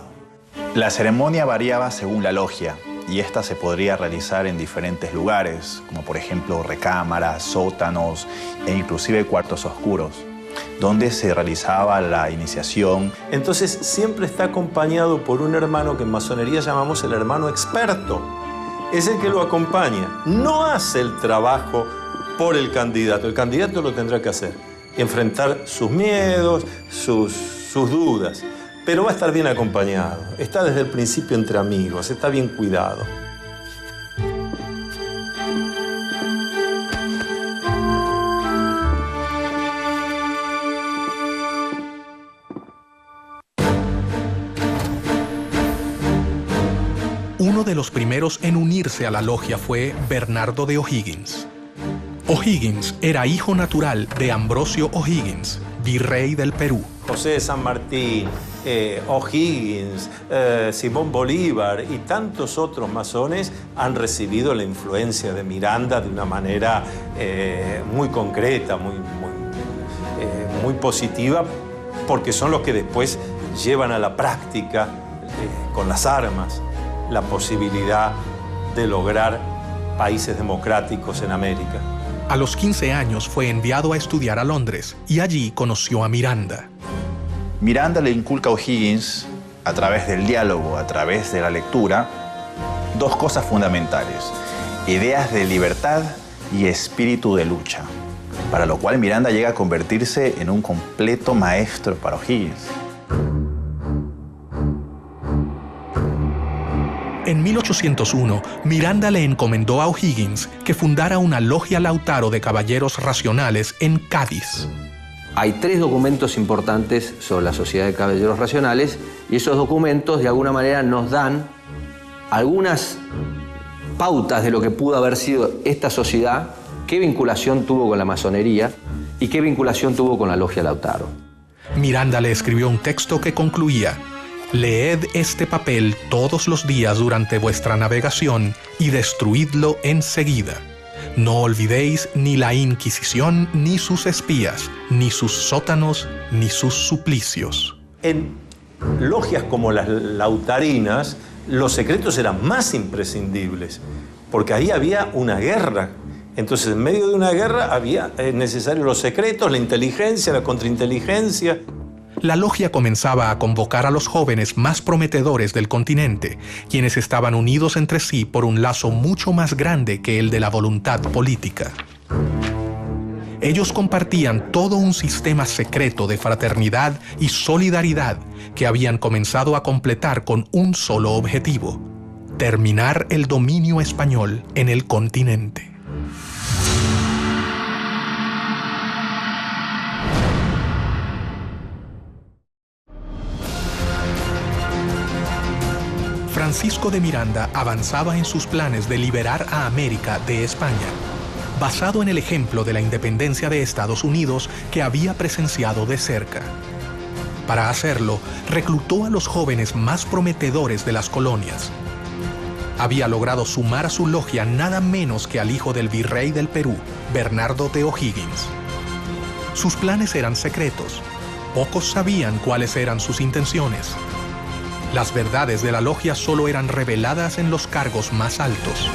La ceremonia variaba según la logia y esta se podría realizar en diferentes lugares, como por ejemplo recámaras, sótanos e inclusive cuartos oscuros, donde se realizaba la iniciación. Entonces siempre está acompañado por un hermano que en masonería llamamos el hermano experto. Es el que lo acompaña. No hace el trabajo por el candidato lo tendrá que hacer. Enfrentar sus miedos, sus dudas. Pero va a estar bien acompañado. Está desde el principio entre amigos, está bien cuidado. Uno de los primeros en unirse a la logia fue Bernardo de O'Higgins. O'Higgins era hijo natural de Ambrosio O'Higgins, virrey del Perú. José de San Martín, O'Higgins, Simón Bolívar y tantos otros masones han recibido la influencia de Miranda de una manera muy concreta, muy positiva, porque son los que después llevan a la práctica con las armas la posibilidad de lograr países democráticos en América. A los 15 años fue enviado a estudiar a Londres y allí conoció a Miranda. Miranda le inculca a O'Higgins, a través del diálogo, a través de la lectura, dos cosas fundamentales: ideas de libertad y espíritu de lucha, para lo cual Miranda llega a convertirse en un completo maestro para O'Higgins. En 1801, Miranda le encomendó a O'Higgins que fundara una logia Lautaro de caballeros racionales en Cádiz. Hay 3 documentos importantes sobre la Sociedad de Caballeros Racionales y esos documentos de alguna manera nos dan algunas pautas de lo que pudo haber sido esta sociedad, qué vinculación tuvo con la masonería y qué vinculación tuvo con la logia Lautaro. Miranda le escribió un texto que concluía: «Leed este papel todos los días durante vuestra navegación y destruidlo enseguida. No olvidéis ni la Inquisición, ni sus espías, ni sus sótanos, ni sus suplicios». En logias como las lautarinas, los secretos eran más imprescindibles, porque ahí había una guerra. Entonces, en medio de una guerra había necesarios los secretos, la inteligencia, la contrainteligencia. La logia comenzaba a convocar a los jóvenes más prometedores del continente, quienes estaban unidos entre sí por un lazo mucho más grande que el de la voluntad política. Ellos compartían todo un sistema secreto de fraternidad y solidaridad que habían comenzado a completar con un solo objetivo: terminar el dominio español en el continente. Francisco de Miranda avanzaba en sus planes de liberar a América de España, basado en el ejemplo de la independencia de Estados Unidos que había presenciado de cerca. Para hacerlo, reclutó a los jóvenes más prometedores de las colonias. Había logrado sumar a su logia nada menos que al hijo del virrey del Perú, Bernardo de O'Higgins. Sus planes eran secretos. Pocos sabían cuáles eran sus intenciones. Las verdades de la logia solo eran reveladas en los cargos más altos.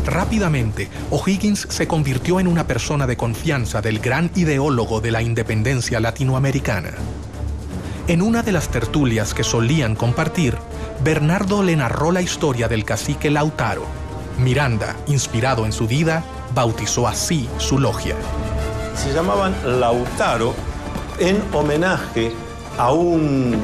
Rápidamente, O'Higgins se convirtió en una persona de confianza del gran ideólogo de la independencia latinoamericana. En una de las tertulias que solían compartir, Bernardo le narró la historia del cacique Lautaro. Miranda, inspirado en su vida, bautizó así su logia. Se llamaban Lautaro en homenaje a un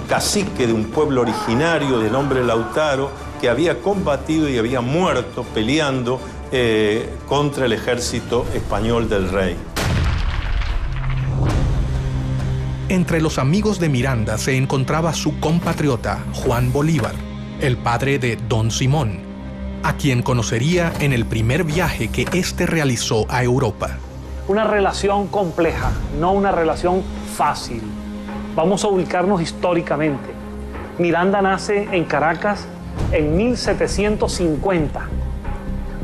cacique de un pueblo originario de nombre Lautaro que había combatido y había muerto peleando contra el ejército español del rey. Entre los amigos de Miranda se encontraba su compatriota Juan Bolívar, el padre de Don Simón, a quien conocería en el primer viaje que éste realizó a Europa. Una relación compleja, no una relación fácil. Vamos a ubicarnos históricamente. Miranda nace en Caracas en 1750.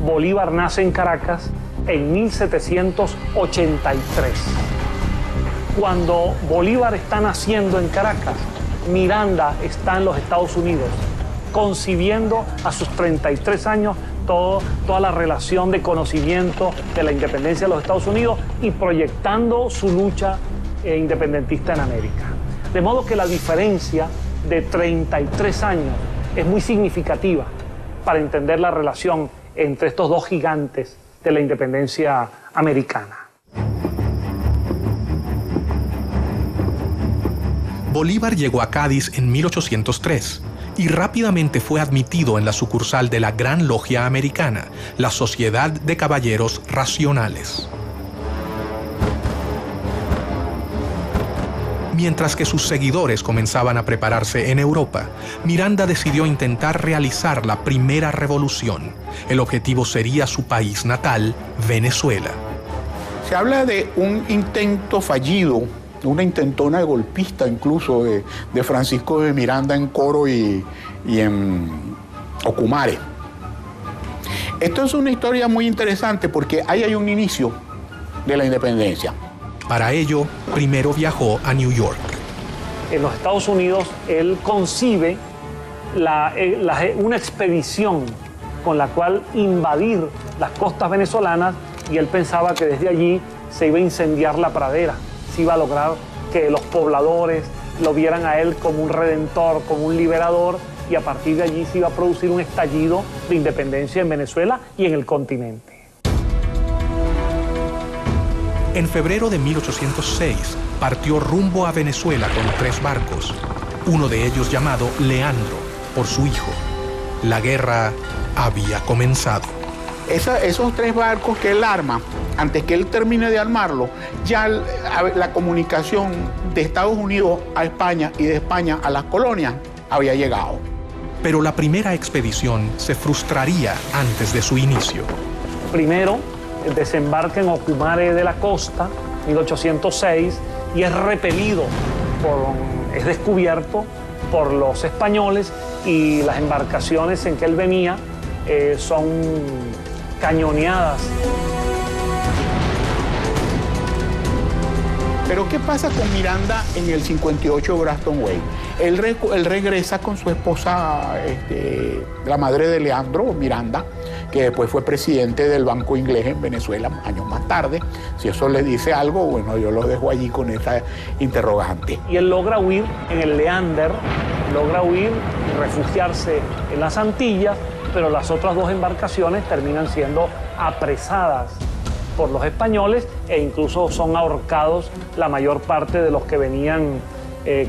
Bolívar nace en Caracas en 1783. Cuando Bolívar está naciendo en Caracas, Miranda está en los Estados Unidos, concibiendo a sus 33 años toda la relación de conocimiento de la independencia de los Estados Unidos y proyectando su lucha independentista en América. De modo que la diferencia de 33 años es muy significativa para entender la relación entre estos dos gigantes de la independencia americana. Bolívar llegó a Cádiz en 1803 y rápidamente fue admitido en la sucursal de la Gran Logia Americana, la Sociedad de Caballeros Racionales. Mientras que sus seguidores comenzaban a prepararse en Europa, Miranda decidió intentar realizar la primera revolución. El objetivo sería su país natal, Venezuela. Se habla de un intento fallido, una intentona de golpista incluso de Francisco de Miranda en Coro y en Ocumare. Esto es una historia muy interesante porque ahí hay un inicio de la independencia. Para ello, primero viajó a New York. En los Estados Unidos, él concibe una expedición con la cual invadir las costas venezolanas y él pensaba que desde allí se iba a incendiar la pradera, se iba a lograr que los pobladores lo vieran a él como un redentor, como un liberador, y a partir de allí se iba a producir un estallido de independencia en Venezuela y en el continente. En febrero de 1806 partió rumbo a Venezuela con 3 barcos, uno de ellos llamado Leandro, por su hijo. La guerra había comenzado. Esos 3 barcos que él arma, antes que él termine de armarlo, ya la comunicación de Estados Unidos a España y de España a las colonias había llegado. Pero la primera expedición se frustraría antes de su inicio. Primero, desembarca en Ocumare de la Costa, 1806, y es repelido, es descubierto por los españoles y las embarcaciones en que él venía son cañoneadas. Pero ¿qué pasa con Miranda en el 58 Grafton Way? Él regresa con su esposa, la madre de Leandro, Miranda, que después fue presidente del Banco Inglés en Venezuela años más tarde. Si eso le dice algo, bueno, yo lo dejo allí con esa interrogante. Y él logra huir en el Leander, logra huir y refugiarse en las Antillas, pero las otras 2 embarcaciones terminan siendo apresadas por los españoles e incluso son ahorcados la mayor parte de los que venían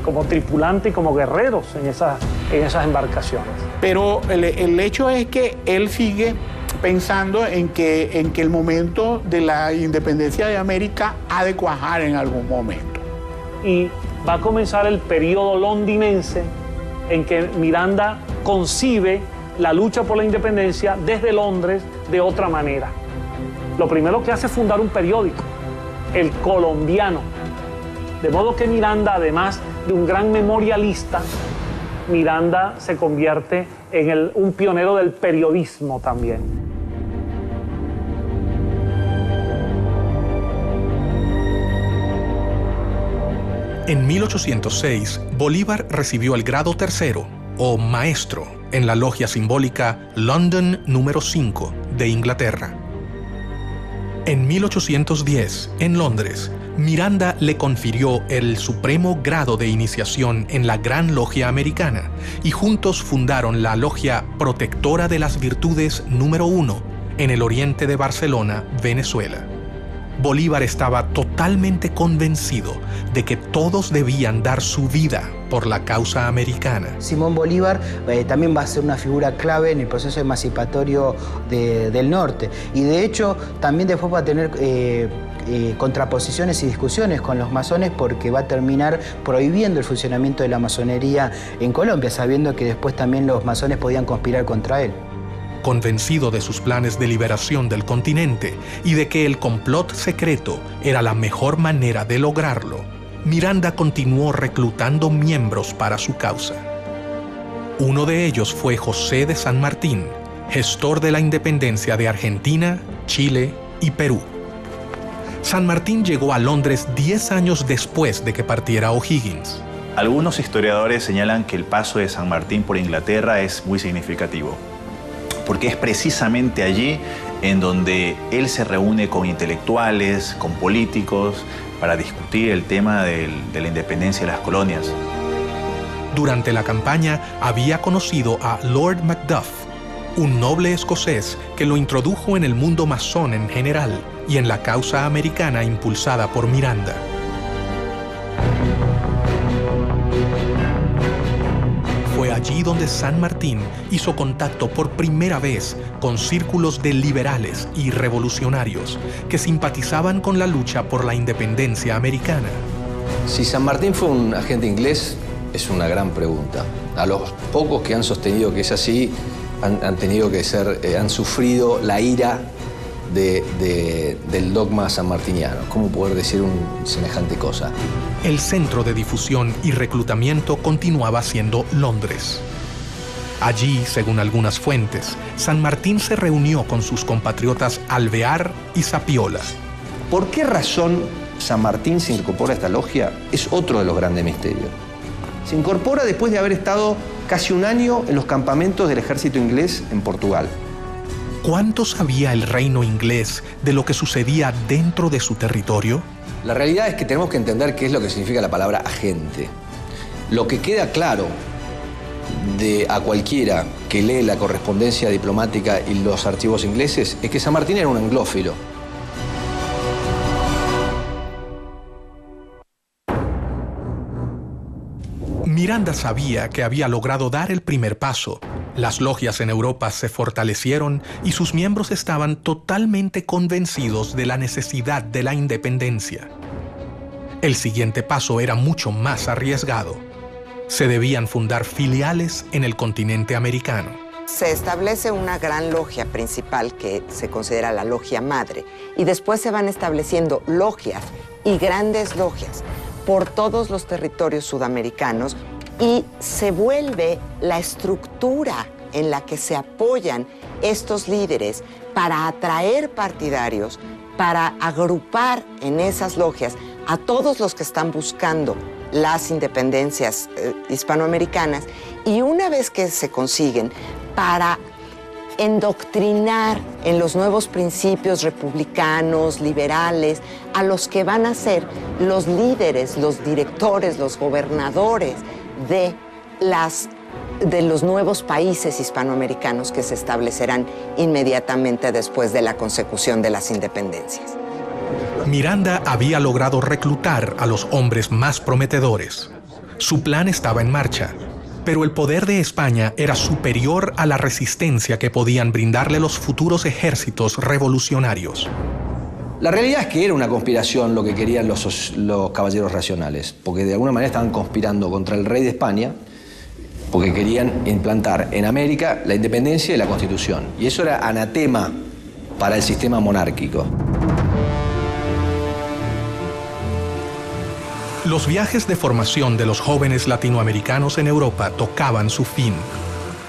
como tripulantes y como guerreros en esas embarcaciones. Pero el hecho es que él sigue pensando en que el momento de la independencia de América ha de cuajar en algún momento. Y va a comenzar el periodo londinense en que Miranda concibe la lucha por la independencia desde Londres de otra manera. Lo primero que hace es fundar un periódico, El Colombiano. De modo que Miranda, además de un gran memorialista, Miranda se convierte en un pionero del periodismo también. En 1806, Bolívar recibió el grado 3º, o maestro, en la logia simbólica London número 5 de Inglaterra. En 1810, en Londres, Miranda le confirió el supremo grado de iniciación en la Gran Logia Americana y juntos fundaron la Logia Protectora de las Virtudes número 1 en el oriente de Barcelona, Venezuela. Bolívar estaba totalmente convencido de que todos debían dar su vida por la causa americana. Simón Bolívar también va a ser una figura clave en el proceso emancipatorio del norte y de hecho también después va a tener contraposiciones y discusiones con los masones porque va a terminar prohibiendo el funcionamiento de la masonería en Colombia, sabiendo que después también los masones podían conspirar contra él. Convencido de sus planes de liberación del continente y de que el complot secreto era la mejor manera de lograrlo, Miranda continuó reclutando miembros para su causa. Uno de ellos fue José de San Martín, gestor de la independencia de Argentina, Chile y Perú. San Martín llegó a Londres 10 años después de que partiera O'Higgins. Algunos historiadores señalan que el paso de San Martín por Inglaterra es muy significativo, porque es precisamente allí en donde él se reúne con intelectuales, con políticos, para discutir el tema de la independencia de las colonias. Durante la campaña había conocido a Lord Macduff, un noble escocés que lo introdujo en el mundo masón en general y en la causa americana impulsada por Miranda. Fue allí donde San Martín hizo contacto por primera vez con círculos de liberales y revolucionarios que simpatizaban con la lucha por la independencia americana. Si San Martín fue un agente inglés, es una gran pregunta. A los pocos que han sostenido que es así, han tenido que ser, han sufrido la ira del dogma sanmartiniano. ¿Cómo poder decir semejante cosa? El centro de difusión y reclutamiento continuaba siendo Londres. Allí, según algunas fuentes, San Martín se reunió con sus compatriotas Alvear y Zapiola. ¿Por qué razón San Martín se incorpora a esta logia? Es otro de los grandes misterios. Se incorpora después de haber estado casi un año en los campamentos del ejército inglés en Portugal. ¿Cuánto sabía el reino inglés de lo que sucedía dentro de su territorio? La realidad es que tenemos que entender qué es lo que significa la palabra agente. Lo que queda claro a cualquiera que lee la correspondencia diplomática y los archivos ingleses es que San Martín era un anglófilo. Miranda sabía que había logrado dar el primer paso. Las logias en Europa se fortalecieron y sus miembros estaban totalmente convencidos de la necesidad de la independencia. El siguiente paso era mucho más arriesgado. Se debían fundar filiales en el continente americano. Se establece una gran logia principal que se considera la logia madre y después se van estableciendo logias y grandes logias por todos los territorios sudamericanos y se vuelve la estructura en la que se apoyan estos líderes para atraer partidarios, para agrupar en esas logias a todos los que están buscando las independencias hispanoamericanas y una vez que se consiguen, para endoctrinar en los nuevos principios republicanos, liberales, a los que van a ser los líderes, los directores, los gobernadores de los nuevos países hispanoamericanos que se establecerán inmediatamente después de la consecución de las independencias. Miranda había logrado reclutar a los hombres más prometedores. Su plan estaba en marcha, pero el poder de España era superior a la resistencia que podían brindarle los futuros ejércitos revolucionarios. La realidad es que era una conspiración lo que querían los caballeros racionales, porque de alguna manera estaban conspirando contra el rey de España, porque querían implantar en América la independencia y la Constitución. Y eso era anatema para el sistema monárquico. Los viajes de formación de los jóvenes latinoamericanos en Europa tocaban su fin.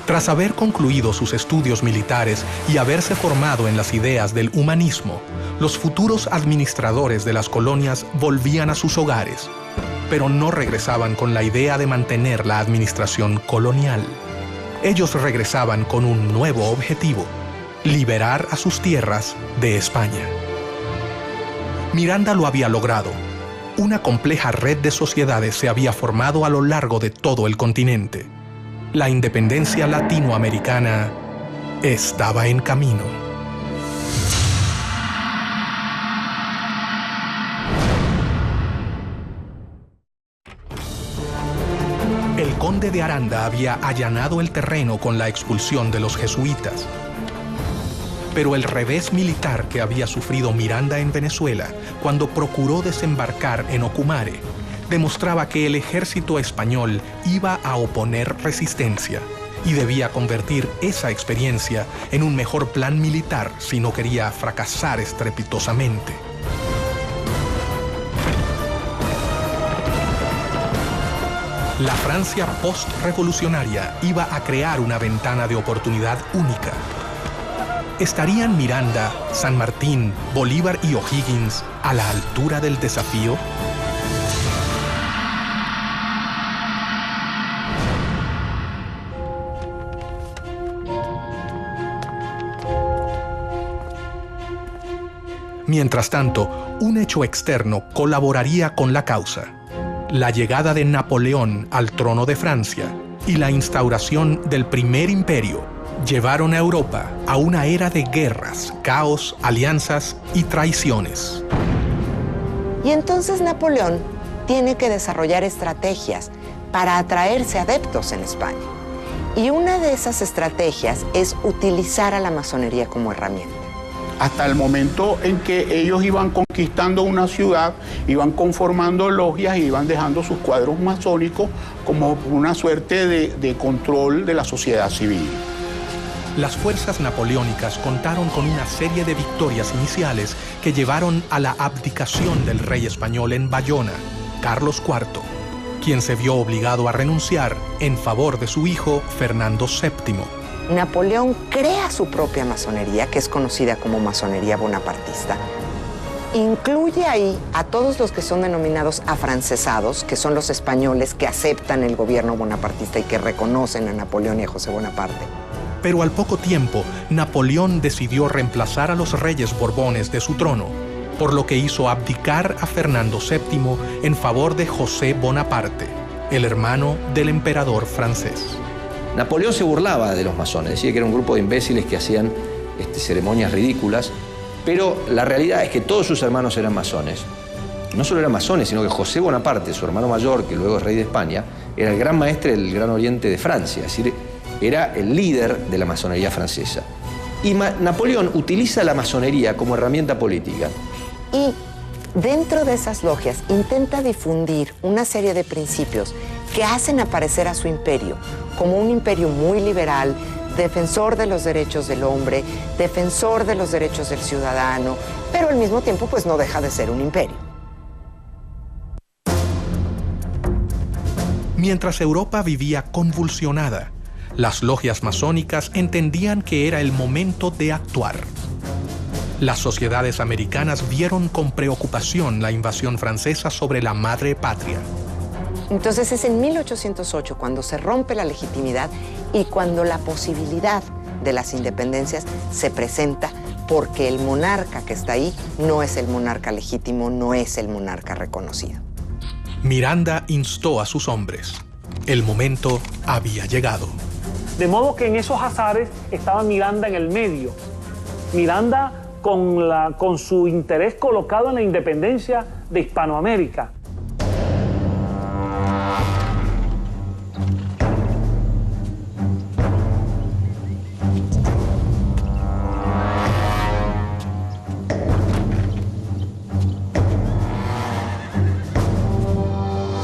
Tras haber concluido sus estudios militares y haberse formado en las ideas del humanismo, los futuros administradores de las colonias volvían a sus hogares, pero no regresaban con la idea de mantener la administración colonial. Ellos regresaban con un nuevo objetivo: liberar a sus tierras de España. Miranda lo había logrado. Una compleja red de sociedades se había formado a lo largo de todo el continente. La independencia latinoamericana estaba en camino. El conde de Aranda había allanado el terreno con la expulsión de los jesuitas. Pero el revés militar que había sufrido Miranda en Venezuela cuando procuró desembarcar en Ocumare demostraba que el ejército español iba a oponer resistencia y debía convertir esa experiencia en un mejor plan militar si no quería fracasar estrepitosamente. La Francia post-revolucionaria iba a crear una ventana de oportunidad única. ¿Estarían Miranda, San Martín, Bolívar y O'Higgins a la altura del desafío? Mientras tanto, un hecho externo colaboraría con la causa: la llegada de Napoleón al trono de Francia y la instauración del Primer Imperio llevaron a Europa a una era de guerras, caos, alianzas y traiciones. Y entonces Napoleón tiene que desarrollar estrategias para atraerse adeptos en España. Y una de esas estrategias es utilizar a la masonería como herramienta. Hasta el momento en que ellos iban conquistando una ciudad, iban conformando logias y iban dejando sus cuadros masónicos como una suerte de control de la sociedad civil. Las fuerzas napoleónicas contaron con una serie de victorias iniciales que llevaron a la abdicación del rey español en Bayona, Carlos IV, quien se vio obligado a renunciar en favor de su hijo Fernando VII. Napoleón crea su propia masonería, que es conocida como masonería bonapartista. Incluye ahí a todos los que son denominados afrancesados, que son los españoles que aceptan el gobierno bonapartista y que reconocen a Napoleón y a José Bonaparte. Pero al poco tiempo, Napoleón decidió reemplazar a los reyes borbones de su trono, por lo que hizo abdicar a Fernando VII en favor de José Bonaparte, el hermano del emperador francés. Napoleón se burlaba de los masones, decía que era un grupo de imbéciles que hacían ceremonias ridículas, pero la realidad es que todos sus hermanos eran masones. No solo eran masones, sino que José Bonaparte, su hermano mayor, que luego es rey de España, era el gran maestre del Gran Oriente de Francia, es decir, era el líder de la masonería francesa. Y Napoleón utiliza la masonería como herramienta política. Y dentro de esas logias intenta difundir una serie de principios que hacen aparecer a su imperio como un imperio muy liberal, defensor de los derechos del hombre, defensor de los derechos del ciudadano, pero al mismo tiempo pues no deja de ser un imperio. Mientras Europa vivía convulsionada, las logias masónicas entendían que era el momento de actuar. Las sociedades americanas vieron con preocupación la invasión francesa sobre la madre patria. Entonces es en 1808 cuando se rompe la legitimidad y cuando la posibilidad de las independencias se presenta, porque el monarca que está ahí no es el monarca legítimo, no es el monarca reconocido. Miranda instó a sus hombres. El momento había llegado. De modo que en esos azares estaba Miranda en el medio. Miranda con su interés colocado en la independencia de Hispanoamérica.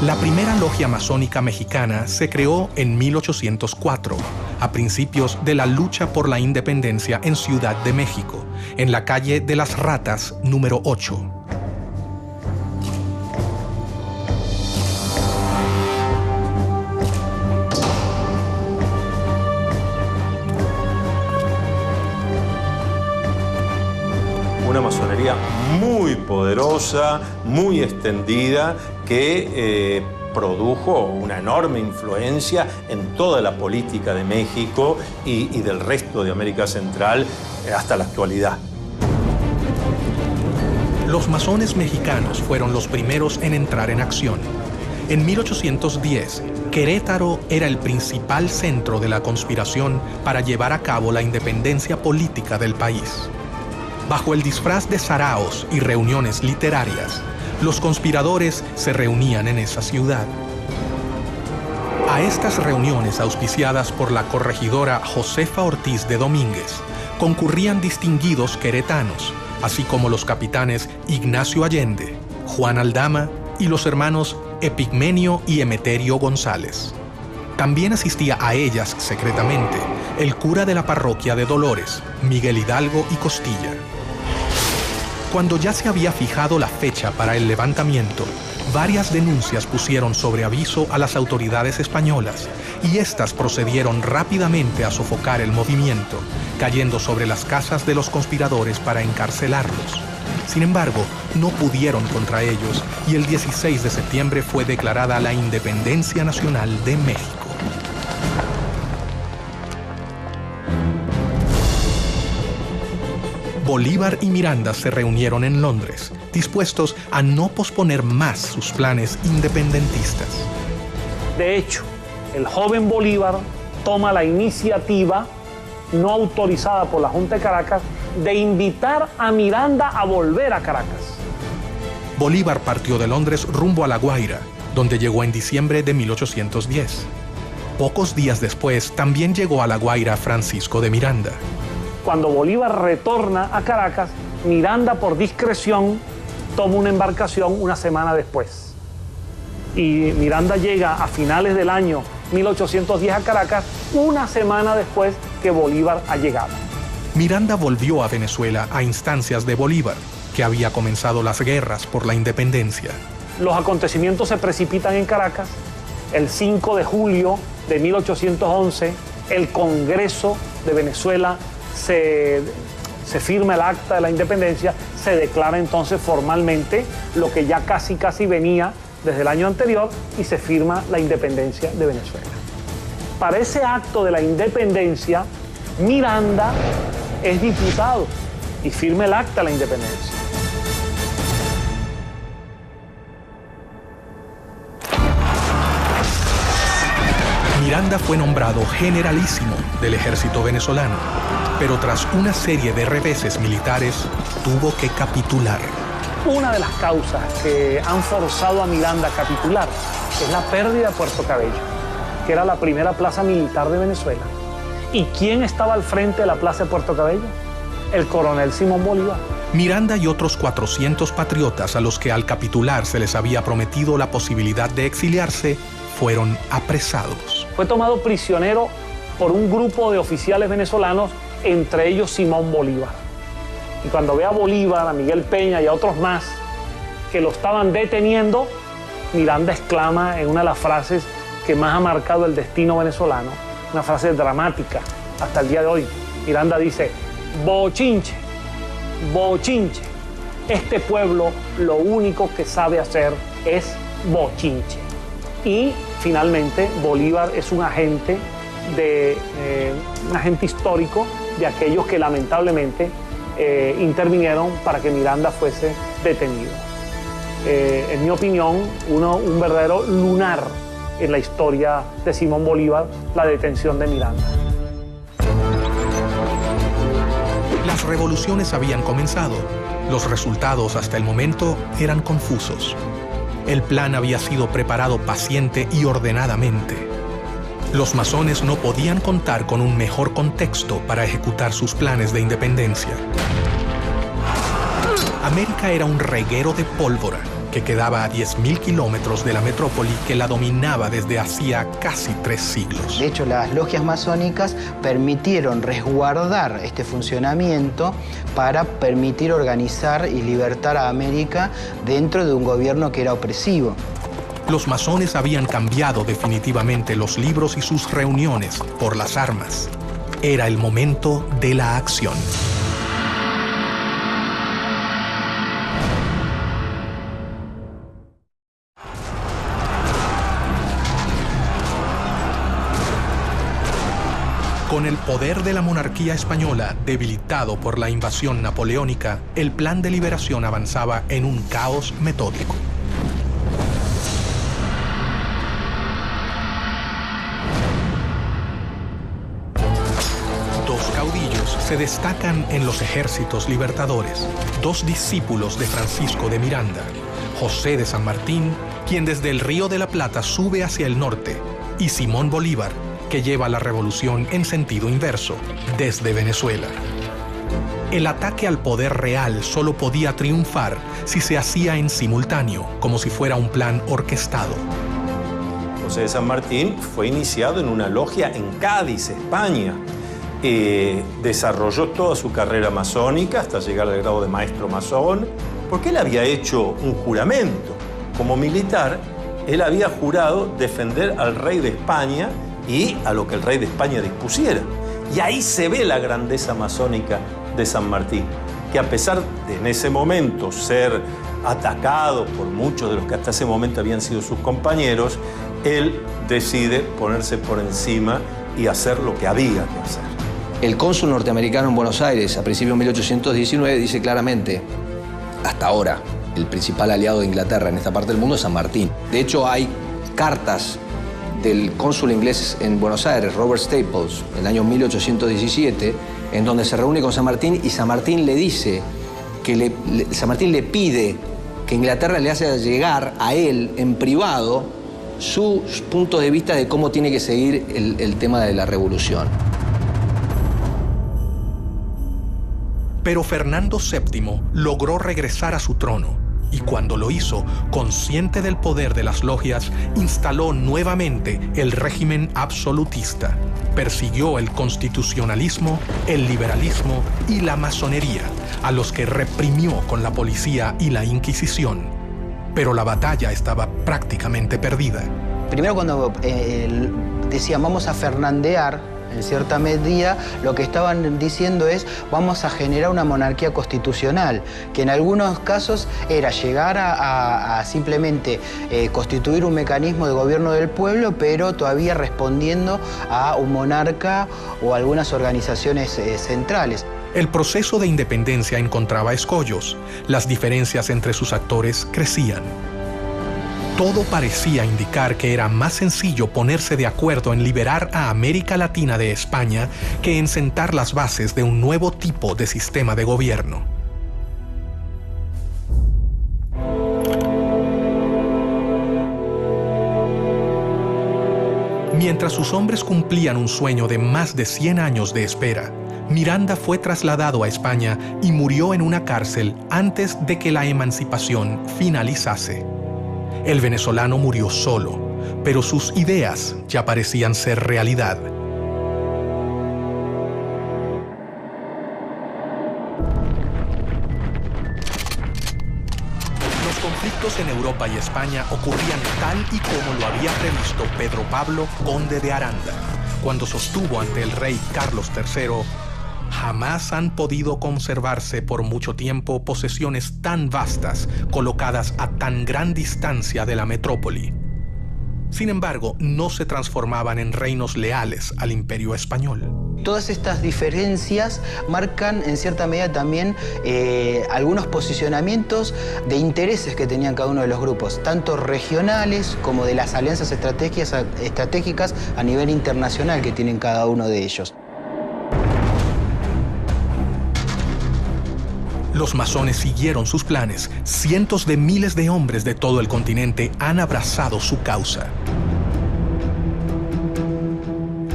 La primera logia masónica mexicana se creó en 1804, a principios de la lucha por la independencia en Ciudad de México, en la calle de las Ratas, número 8. Una masonería muy poderosa, muy extendida, que produjo una enorme influencia en toda la política de México y del resto de América Central hasta la actualidad. Los masones mexicanos fueron los primeros en entrar en acción. En 1810, Querétaro era el principal centro de la conspiración para llevar a cabo la independencia política del país. Bajo el disfraz de saraos y reuniones literarias, los conspiradores se reunían en esa ciudad. A estas reuniones auspiciadas por la corregidora Josefa Ortiz de Domínguez concurrían distinguidos queretanos, así como los capitanes Ignacio Allende, Juan Aldama y los hermanos Epigmenio y Emeterio González. También asistía a ellas secretamente el cura de la parroquia de Dolores, Miguel Hidalgo y Costilla. Cuando ya se había fijado la fecha para el levantamiento, varias denuncias pusieron sobre aviso a las autoridades españolas y éstas procedieron rápidamente a sofocar el movimiento, cayendo sobre las casas de los conspiradores para encarcelarlos. Sin embargo, no pudieron contra ellos y el 16 de septiembre fue declarada la Independencia Nacional de México. Bolívar y Miranda se reunieron en Londres, dispuestos a no posponer más sus planes independentistas. De hecho, el joven Bolívar toma la iniciativa, no autorizada por la Junta de Caracas, de invitar a Miranda a volver a Caracas. Bolívar partió de Londres rumbo a La Guaira, donde llegó en diciembre de 1810. Pocos días después, también llegó a La Guaira Francisco de Miranda. Cuando Bolívar retorna a Caracas, Miranda, por discreción, toma una embarcación una semana después. Y Miranda llega a finales del año 1810 a Caracas, una semana después que Bolívar ha llegado. Miranda volvió a Venezuela a instancias de Bolívar, que había comenzado las guerras por la independencia. Los acontecimientos se precipitan en Caracas. El 5 de julio de 1811, el Congreso de Venezuela se firma el acta de la independencia, se declara entonces formalmente lo que ya casi venía desde el año anterior y se firma la independencia de Venezuela. Para ese acto de la independencia, Miranda es diputado y firma el acta de la independencia. Miranda fue nombrado generalísimo del ejército venezolano, pero tras una serie de reveses militares, tuvo que capitular. Una de las causas que han forzado a Miranda a capitular es la pérdida de Puerto Cabello, que era la primera plaza militar de Venezuela. ¿Y quién estaba al frente de la plaza de Puerto Cabello? El coronel Simón Bolívar. Miranda y otros 400 patriotas a los que al capitular se les había prometido la posibilidad de exiliarse, fueron apresados. Fue tomado prisionero por un grupo de oficiales venezolanos, entre ellos Simón Bolívar. Y cuando ve a Bolívar, a Miguel Peña y a otros más que lo estaban deteniendo, Miranda exclama en una de las frases que más ha marcado el destino venezolano, una frase dramática hasta el día de hoy. Miranda dice: bochinche, bochinche. Este pueblo lo único que sabe hacer es bochinche. Y finalmente Bolívar es un agente histórico de aquellos que lamentablemente intervinieron para que Miranda fuese detenido. En mi opinión, un verdadero lunar en la historia de Simón Bolívar, la detención de Miranda. Las revoluciones habían comenzado. Los resultados hasta el momento eran confusos. El plan había sido preparado paciente y ordenadamente. Los masones no podían contar con un mejor contexto para ejecutar sus planes de independencia. América era un reguero de pólvora que quedaba a 10.000 kilómetros de la metrópoli que la dominaba desde hacía casi 3 siglos. De hecho, las logias masónicas permitieron resguardar este funcionamiento para permitir organizar y libertar a América dentro de un gobierno que era opresivo. Los masones habían cambiado definitivamente los libros y sus reuniones por las armas. Era el momento de la acción. Con el poder de la monarquía española debilitado por la invasión napoleónica, el plan de liberación avanzaba en un caos metódico. Dos caudillos se destacan en los ejércitos libertadores, 2 discípulos de Francisco de Miranda, José de San Martín, quien desde el Río de la Plata sube hacia el norte, y Simón Bolívar, que lleva la revolución en sentido inverso, desde Venezuela. El ataque al poder real solo podía triunfar si se hacía en simultáneo, como si fuera un plan orquestado. José de San Martín fue iniciado en una logia en Cádiz, España. Desarrolló toda su carrera masónica hasta llegar al grado de maestro masón, porque él había hecho un juramento como militar, él había jurado defender al rey de España y a lo que el rey de España dispusiera. Y ahí se ve la grandeza masónica de San Martín, que a pesar de en ese momento ser atacado por muchos de los que hasta ese momento habían sido sus compañeros, él decide ponerse por encima y hacer lo que había que hacer. El cónsul norteamericano en Buenos Aires, a principios de 1819, dice claramente, hasta ahora, el principal aliado de Inglaterra en esta parte del mundo es San Martín. De hecho, hay cartas del cónsul inglés en Buenos Aires, Robert Staples, en el año 1817, en donde se reúne con San Martín y San Martín le dice que San Martín le pide que Inglaterra le haga llegar a él en privado sus puntos de vista de cómo tiene que seguir el tema de la revolución. Pero Fernando VII logró regresar a su trono y cuando lo hizo, consciente del poder de las logias, instaló nuevamente el régimen absolutista. Persiguió el constitucionalismo, el liberalismo y la masonería, a los que reprimió con la policía y la Inquisición. Pero la batalla estaba prácticamente perdida. Primero, cuando decían vamos a fernandear, en cierta medida lo que estaban diciendo es vamos a generar una monarquía constitucional, que en algunos casos era llegar a simplemente constituir un mecanismo de gobierno del pueblo, pero todavía respondiendo a un monarca o algunas organizaciones centrales. El proceso de independencia encontraba escollos. Las diferencias entre sus actores crecían. Todo parecía indicar que era más sencillo ponerse de acuerdo en liberar a América Latina de España que en sentar las bases de un nuevo tipo de sistema de gobierno. Mientras sus hombres cumplían un sueño de más de 100 años de espera, Miranda fue trasladado a España y murió en una cárcel antes de que la emancipación finalizase. El venezolano murió solo, pero sus ideas ya parecían ser realidad. Los conflictos en Europa y España ocurrían tal y como lo había previsto Pedro Pablo, conde de Aranda, cuando sostuvo ante el rey Carlos III: jamás han podido conservarse por mucho tiempo posesiones tan vastas, colocadas a tan gran distancia de la metrópoli. Sin embargo, no se transformaban en reinos leales al imperio español. Todas estas diferencias marcan en cierta medida también algunos posicionamientos de intereses que tenían cada uno de los grupos, tanto regionales como de las alianzas estratégicas a nivel internacional que tienen cada uno de ellos. Los masones siguieron sus planes. Cientos de miles de hombres de todo el continente han abrazado su causa.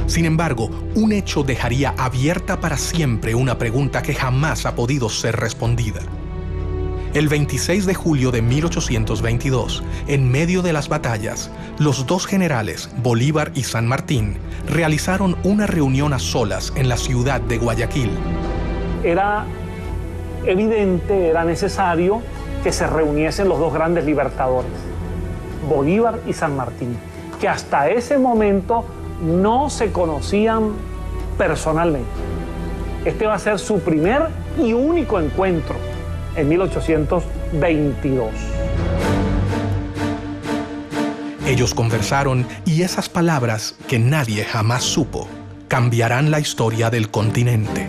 Sin embargo, un hecho dejaría abierta para siempre una pregunta que jamás ha podido ser respondida. El 26 de julio de 1822, en medio de las batallas, los dos generales, Bolívar y San Martín, realizaron una reunión a solas en la ciudad de Guayaquil. Era evidente, era necesario que se reuniesen los dos grandes libertadores, Bolívar y San Martín, que hasta ese momento no se conocían personalmente. Este va a ser su primer y único encuentro en 1822. Ellos conversaron y esas palabras que nadie jamás supo cambiarán la historia del continente.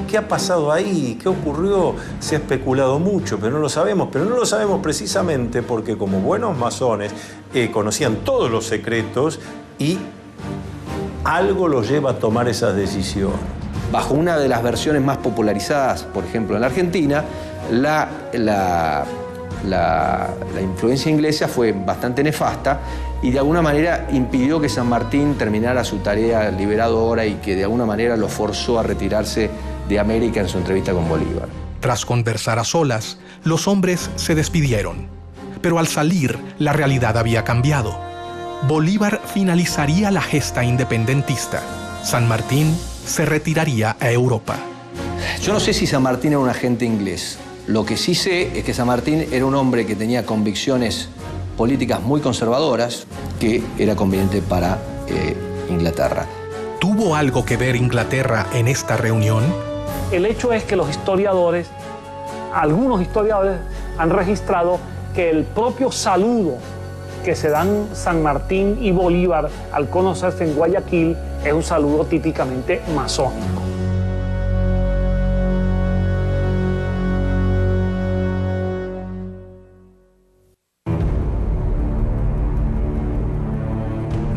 ¿Qué ha pasado ahí? ¿Qué ocurrió? Se ha especulado mucho, pero no lo sabemos. Pero no lo sabemos precisamente porque como buenos masones conocían todos los secretos y algo los lleva a tomar esas decisiones. Bajo una de las versiones más popularizadas, por ejemplo, en la Argentina, la influencia inglesa fue bastante nefasta y de alguna manera impidió que San Martín terminara su tarea liberadora y que de alguna manera lo forzó a retirarse de América en su entrevista con Bolívar. Tras conversar a solas, los hombres se despidieron. Pero al salir, la realidad había cambiado. Bolívar finalizaría la gesta independentista. San Martín se retiraría a Europa. Yo no sé si San Martín era un agente inglés. Lo que sí sé es que San Martín era un hombre que tenía convicciones políticas muy conservadoras que era conveniente para Inglaterra. ¿Tuvo algo que ver Inglaterra en esta reunión? El hecho es que los historiadores, algunos historiadores, han registrado que el propio saludo que se dan San Martín y Bolívar al conocerse en Guayaquil es un saludo típicamente masónico.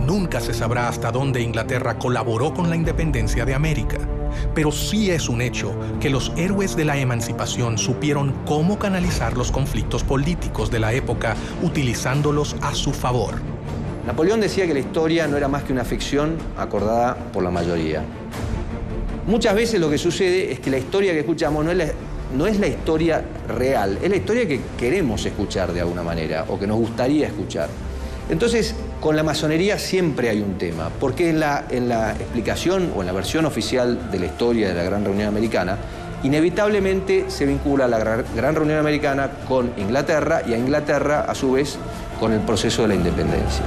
Nunca se sabrá hasta dónde Inglaterra colaboró con la independencia de América, pero sí es un hecho que los héroes de la emancipación supieron cómo canalizar los conflictos políticos de la época utilizándolos a su favor. Napoleón decía que la historia no era más que una ficción acordada por la mayoría. Muchas veces lo que sucede es que la historia que escuchamos no es la historia real, es la historia que queremos escuchar de alguna manera o que nos gustaría escuchar. Entonces, con la masonería siempre hay un tema, porque en la explicación o en la versión oficial de la historia de la Gran Reunión Americana, inevitablemente se vincula la Gran Reunión Americana con Inglaterra y a Inglaterra, a su vez, con el proceso de la independencia.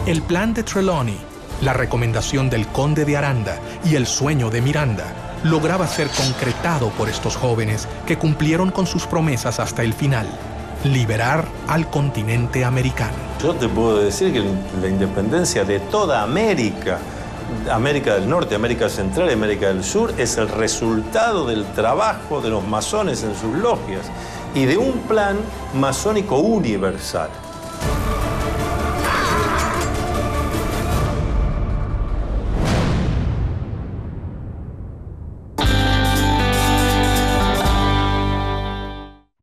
El plan de Trelawney, la recomendación del conde de Aranda y el sueño de Miranda lograba ser concretado por estos jóvenes que cumplieron con sus promesas hasta el final: liberar al continente americano. Yo te puedo decir que la independencia de toda América, América del Norte, América Central y América del Sur, es el resultado del trabajo de los masones en sus logias y de un plan masónico universal.